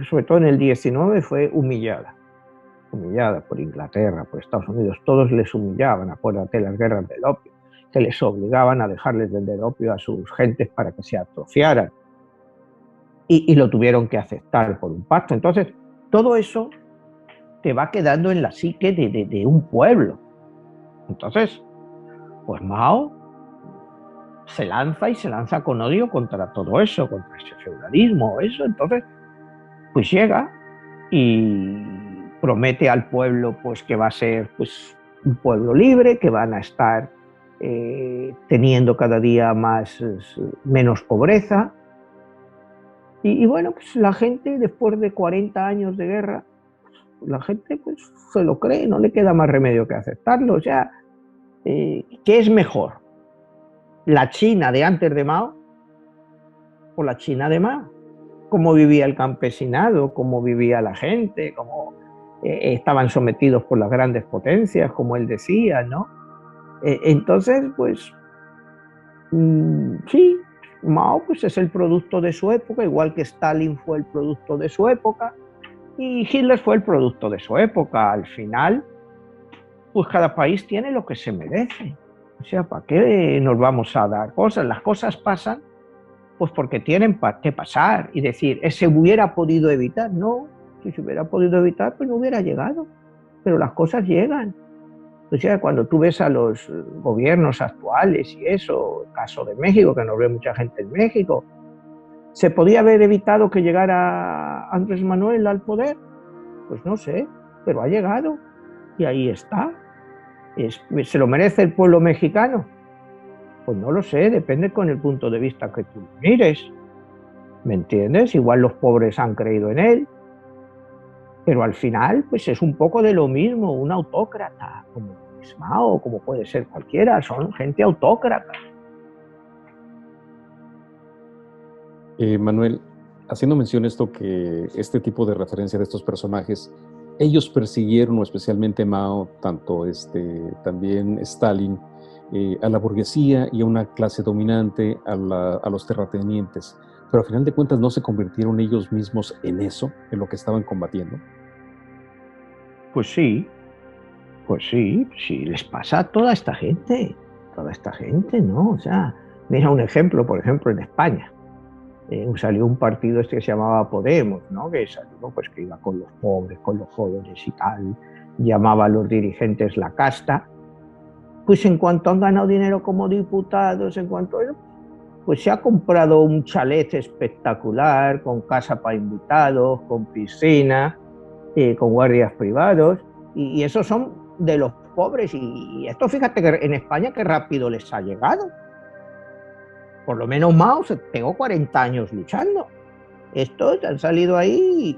sobre todo en el XIX, fue humillada por Inglaterra, por Estados Unidos. Todos les humillaban, acuérdate, las guerras del opio, que les obligaban a dejarles vender opio a sus gentes para que se atrofiaran. Y lo tuvieron que aceptar por un pacto. Entonces, todo eso te va quedando en la psique de un pueblo. Entonces, pues Mao se lanza con odio contra todo eso, contra ese feudalismo, eso. Entonces, pues llega y promete al pueblo pues que va a ser pues un pueblo libre, que van a estar teniendo cada día menos pobreza. Y bueno, pues la gente, después de 40 años de guerra, la gente pues se lo cree, no le queda más remedio que aceptarlo. O sea, ¿qué es mejor? ¿La China de antes de Mao o la China de Mao? ¿Cómo vivía el campesinado? ¿Cómo vivía la gente? ¿Cómo estaban sometidos por las grandes potencias, como él decía, ¿no? Entonces, pues, sí, Mao pues, es el producto de su época, igual que Stalin fue el producto de su época, y Hitler fue el producto de su época. Al final, pues cada país tiene lo que se merece. O sea, ¿para qué nos vamos a dar cosas? Las cosas pasan pues porque tienen que pasar. Y decir, ¿se hubiera podido evitar? No, si se hubiera podido evitar, pues no hubiera llegado. Pero las cosas llegan. O sea, cuando tú ves a los gobiernos actuales y eso, el caso de México, que nos ve mucha gente en México, ¿se podía haber evitado que llegara Andrés Manuel al poder? Pues no sé, pero ha llegado y ahí está. ¿Se lo merece el pueblo mexicano? Pues no lo sé, depende con el punto de vista que tú mires. ¿Me entiendes? Igual los pobres han creído en él, pero al final pues es un poco de lo mismo, un autócrata, como es Mao, como puede ser cualquiera, son gente autócrata. Manuel, haciendo mención esto, que este tipo de referencia de estos personajes, ellos persiguieron, o especialmente Mao, tanto también Stalin, a la burguesía y a una clase dominante, a los terratenientes, pero al final de cuentas no se convirtieron ellos mismos en eso, en lo que estaban combatiendo. Pues sí, les pasa a toda esta gente, ¿no? O sea, mira un ejemplo, por ejemplo, en España. Salió un partido que se llamaba Podemos, ¿no? Que salió, pues que iba con los pobres, con los jóvenes y tal, llamaba a los dirigentes la casta. Pues en cuanto han ganado dinero como diputados, pues se ha comprado un chalet espectacular, con casa para invitados, con piscina, con guardias privados, y esos son de los pobres. Y esto, fíjate que en España qué rápido les ha llegado. Por lo menos Mao se pegó 40 años luchando. Estos han salido ahí,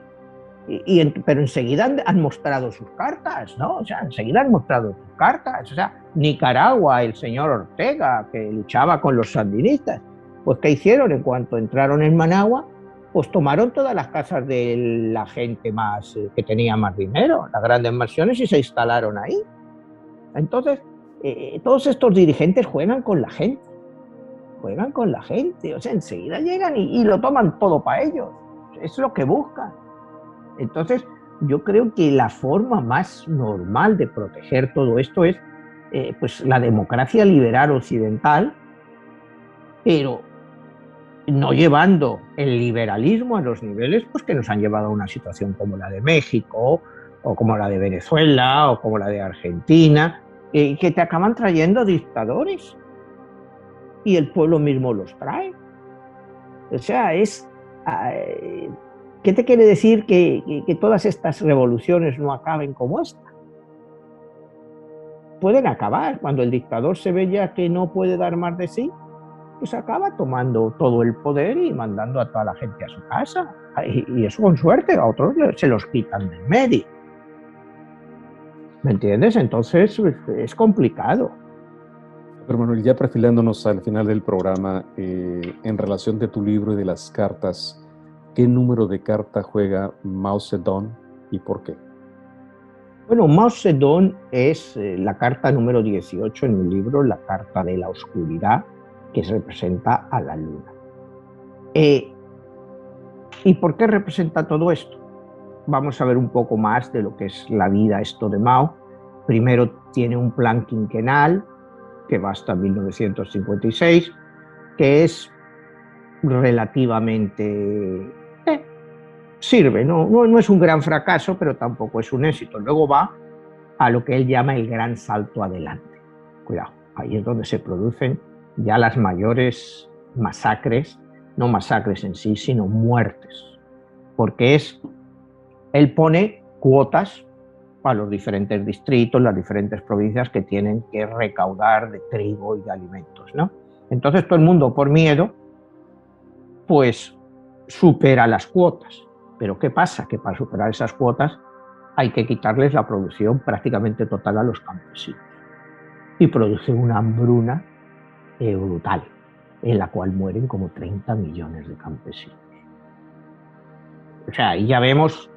pero enseguida han mostrado sus cartas, ¿no? O sea, enseguida han mostrado sus cartas. O sea, Nicaragua, el señor Ortega, que luchaba con los sandinistas, pues ¿qué hicieron? En cuanto entraron en Managua, pues tomaron todas las casas de la gente más que tenía más dinero, las grandes mansiones, y se instalaron ahí. Entonces, todos estos dirigentes juegan con la gente. O sea, enseguida llegan y lo toman todo para ellos. Es lo que buscan. Entonces, yo creo que la forma más normal de proteger todo esto es pues la democracia liberal occidental, pero no llevando el liberalismo a los niveles pues, que nos han llevado a una situación como la de México, o como la de Venezuela, o como la de Argentina, que te acaban trayendo dictadores. Y el pueblo mismo los trae. O sea, ¿qué te quiere decir que todas estas revoluciones no acaben como esta? Pueden acabar. Cuando el dictador se ve ya que no puede dar más de sí, pues acaba tomando todo el poder y mandando a toda la gente a su casa. Y eso con suerte, a otros se los quitan del medio. ¿Me entiendes? Entonces es complicado. Pero Manuel, ya perfilándonos al final del programa, en relación de tu libro y de las cartas, ¿qué número de carta juega Mao Zedong y por qué? Bueno, Mao Zedong es la carta número 18 en mi libro, la carta de la oscuridad, que representa a la luna. ¿Y por qué representa todo esto? Vamos a ver un poco más de lo que es la vida esto de Mao. Primero tiene un plan quinquenal, que va hasta 1956, que es relativamente... sirve, no es un gran fracaso, pero tampoco es un éxito. Luego va a lo que él llama el gran salto adelante. Cuidado, ahí es donde se producen ya las mayores masacres, no masacres en sí, sino muertes, porque él pone cuotas a los diferentes distritos, las diferentes provincias que tienen que recaudar de trigo y de alimentos, ¿no? Entonces todo el mundo, por miedo, pues supera las cuotas. Pero ¿qué pasa? Que para superar esas cuotas hay que quitarles la producción prácticamente total a los campesinos. Y produce una hambruna brutal, en la cual mueren como 30 millones de campesinos. O sea, ahí ya vemos,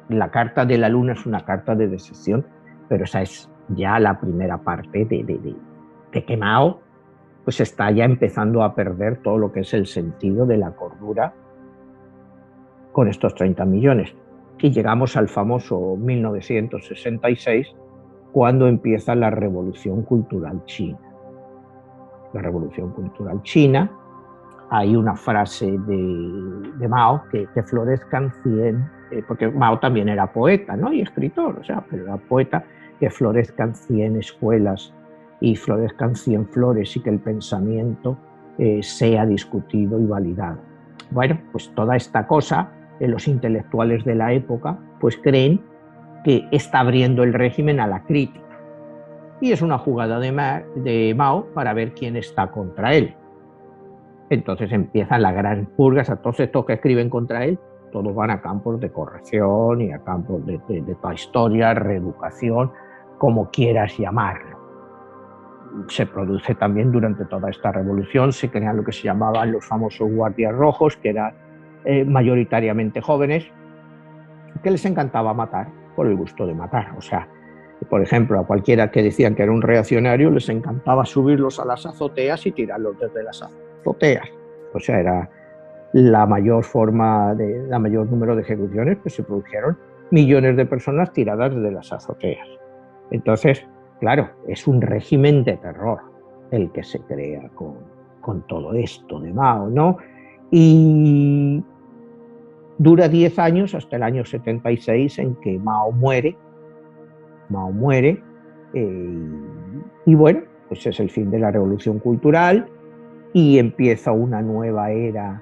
la carta de la luna es una carta de decepción, pero esa es ya la primera parte de que Mao pues está ya empezando a perder todo lo que es el sentido de la cordura con estos 30 millones. Y llegamos al famoso 1966, cuando empieza la Revolución Cultural China. La Revolución Cultural China, hay una frase de Mao, que florezcan 100, porque Mao también era poeta, ¿no? Y escritor, o sea, pero era poeta, que florezcan 100 escuelas y florezcan 100 flores, y que el pensamiento sea discutido y validado. Bueno, pues toda esta cosa, los intelectuales de la época pues creen que está abriendo el régimen a la crítica. Y es una jugada de Mao para ver quién está contra él. Entonces empiezan las grandes purgas, a todos estos que escriben contra él, todos van a campos de corrección y a campos de toda historia, reeducación, como quieras llamarlo. Se produce también durante toda esta revolución, se crean lo que se llamaban los famosos guardias rojos, que eran mayoritariamente jóvenes, que les encantaba matar por el gusto de matar. O sea, por ejemplo, a cualquiera que decían que era un reaccionario les encantaba subirlos a las azoteas y tirarlos desde las azoteas. O sea, era la mayor número de ejecuciones, pues se produjeron millones de personas tiradas desde las azoteas. Entonces, claro, es un régimen de terror el que se crea con todo esto de Mao, ¿no? Y dura 10 años, hasta el año 76, en que Mao muere, y bueno, pues es el fin de la Revolución Cultural y empieza una nueva era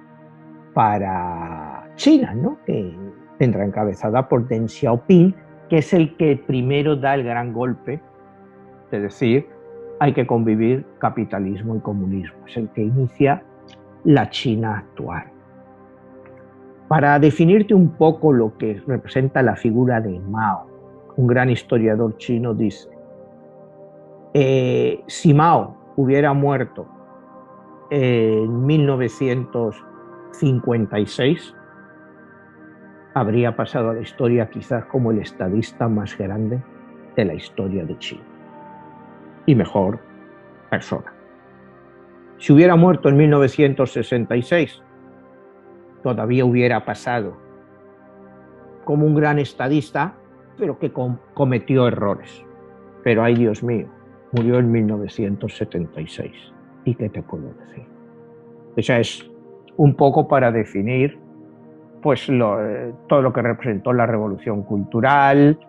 para China, ¿no? Que tendrá encabezada por Deng Xiaoping, que es el que primero da el gran golpe, es decir, hay que convivir capitalismo y comunismo, es el que inicia la China actual. Para definirte un poco lo que representa la figura de Mao, un gran historiador chino dice, si Mao hubiera muerto en 1956, habría pasado a la historia quizás como el estadista más grande de la historia de China y mejor persona. Si hubiera muerto en 1966, todavía hubiera pasado como un gran estadista, pero que cometió errores. Pero ay, Dios mío, murió en 1976. ¿Y qué te puedo decir? Esa es un poco para definir pues todo lo que representó la revolución cultural,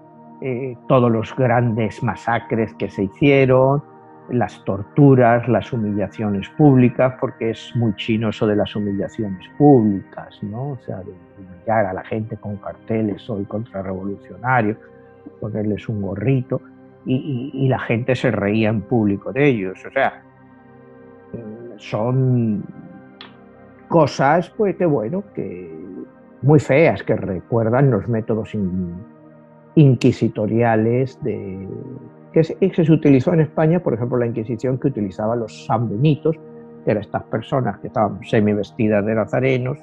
todos los grandes masacres que se hicieron, las torturas, las humillaciones públicas, porque es muy chino eso de las humillaciones públicas, ¿no? O sea, de humillar a la gente con carteles, soy contrarrevolucionario, ponerles un gorrito, y la gente se reía en público de ellos. O sea, son cosas, pues, que bueno, que muy feas, que recuerdan los métodos inquisitoriales que se utilizó en España, por ejemplo, la Inquisición que utilizaba los sanbenitos, que eran estas personas que estaban semivestidas de nazarenos,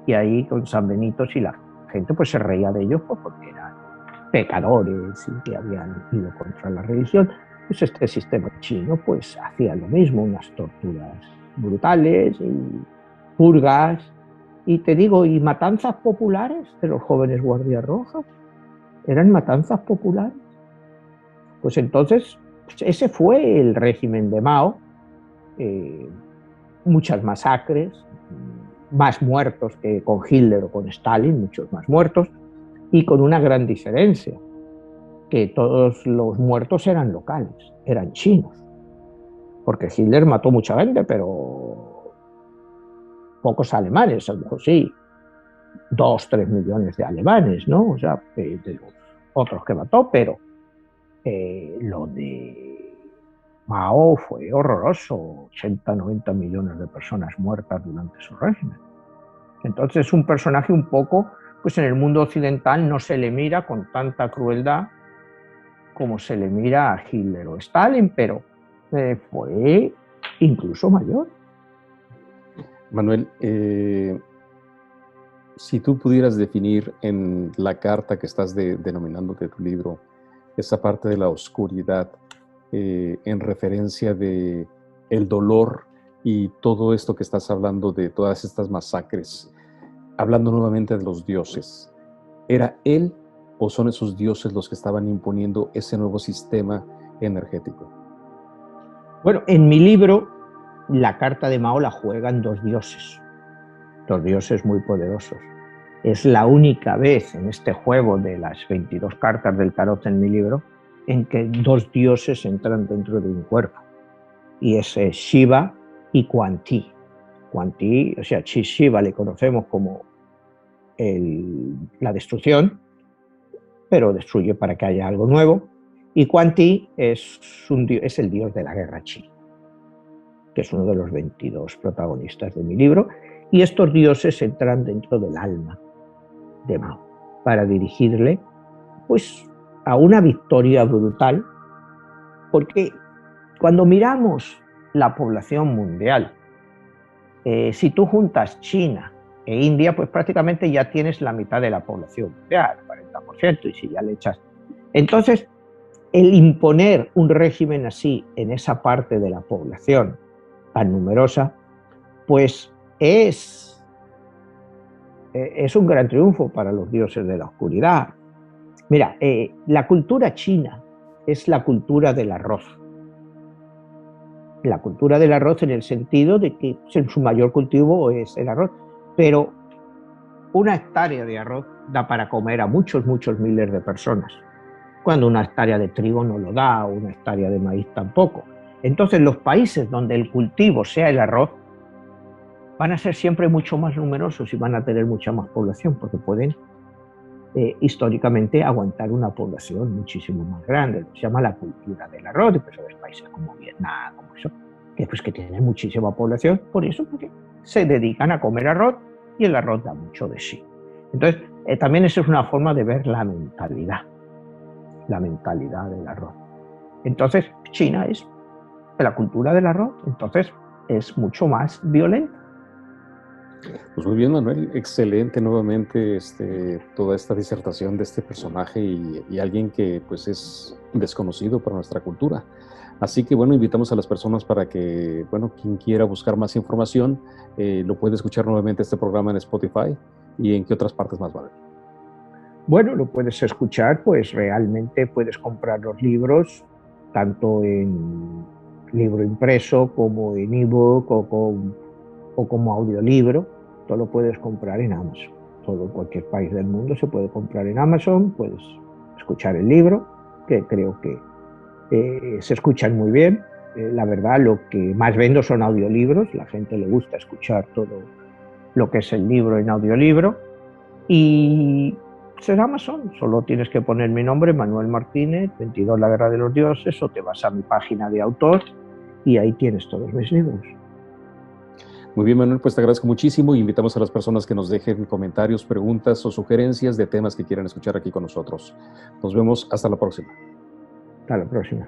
y ahí con sanbenitos, y la gente pues se reía de ellos pues, porque eran pecadores y que habían ido contra la religión. Pues este sistema chino pues hacía lo mismo, unas torturas brutales y purgas, y te digo, y matanzas populares de los jóvenes guardias rojas, eran matanzas populares. Pues entonces, ese fue el régimen de Mao, muchas masacres, más muertos que con Hitler o con Stalin, muchos más muertos, y con una gran diferencia, que todos los muertos eran locales, eran chinos, porque Hitler mató mucha gente, pero pocos alemanes, a lo mejor sí, 2-3 millones de alemanes, ¿no? O sea, de los otros que mató, pero lo de Mao fue horroroso, 80-90 millones de personas muertas durante su régimen. Entonces es un personaje un poco, pues en el mundo occidental no se le mira con tanta crueldad como se le mira a Hitler o Stalin, pero fue incluso mayor. Manuel, si tú pudieras definir en la carta que estás denominando de tu libro, esa parte de la oscuridad, en referencia de el dolor y todo esto que estás hablando de todas estas masacres, hablando nuevamente de los dioses, ¿era él o son esos dioses los que estaban imponiendo ese nuevo sistema energético? Bueno, en mi libro, la carta de Mao la juegan dos dioses muy poderosos. Es la única vez en este juego de las 22 cartas del tarot en mi libro en que dos dioses entran dentro de un cuerpo, y es Shiva y Quan Ti. Quan Ti, o sea, Shiva le conocemos como la destrucción, pero destruye para que haya algo nuevo, y Quan Ti es el dios de la guerra china, que es uno de los 22 protagonistas de mi libro, y estos dioses entran dentro del alma de Mao para dirigirle pues a una victoria brutal, porque cuando miramos la población mundial, si tú juntas China e India, pues prácticamente ya tienes la mitad de la población mundial, 40%, y si ya le echas. Entonces, el imponer un régimen así en esa parte de la población tan numerosa, pues es un gran triunfo para los dioses de la oscuridad. Mira, la cultura china es la cultura del arroz. La cultura del arroz en el sentido de que su mayor cultivo es el arroz, pero una hectárea de arroz da para comer a muchos miles de personas, cuando una hectárea de trigo no lo da, o una hectárea de maíz tampoco. Entonces los países donde el cultivo sea el arroz van a ser siempre mucho más numerosos y van a tener mucha más población, porque pueden históricamente aguantar una población muchísimo más grande. Se llama la cultura del arroz, y pues ves países como Vietnam, como eso, que tienen muchísima población, por eso, porque se dedican a comer arroz y el arroz da mucho de sí. Entonces, también eso es una forma de ver la mentalidad del arroz. Entonces, China es la cultura del arroz, entonces es mucho más violenta. Pues muy bien, Manuel, excelente nuevamente toda esta disertación de este personaje y alguien que pues es desconocido para nuestra cultura. Así que bueno, invitamos a las personas para que, bueno, quien quiera buscar más información, lo puede escuchar nuevamente este programa en Spotify y en qué otras partes más, Manuel. Bueno, lo puedes escuchar, pues realmente puedes comprar los libros, tanto en libro impreso como en ebook o como audiolibro. Todo lo puedes comprar en Amazon. Todo en cualquier país del mundo se puede comprar en Amazon. Puedes escuchar el libro, que creo que se escuchan muy bien. La verdad, lo que más vendo son audiolibros. La gente le gusta escuchar todo lo que es el libro en audiolibro. Y es Amazon, solo tienes que poner mi nombre, Manuel Martínez, 22 La Guerra de los Dioses, o te vas a mi página de autor y ahí tienes todos mis libros. Muy bien, Manuel, pues te agradezco muchísimo y invitamos a las personas que nos dejen comentarios, preguntas o sugerencias de temas que quieran escuchar aquí con nosotros. Nos vemos hasta la próxima. Hasta la próxima.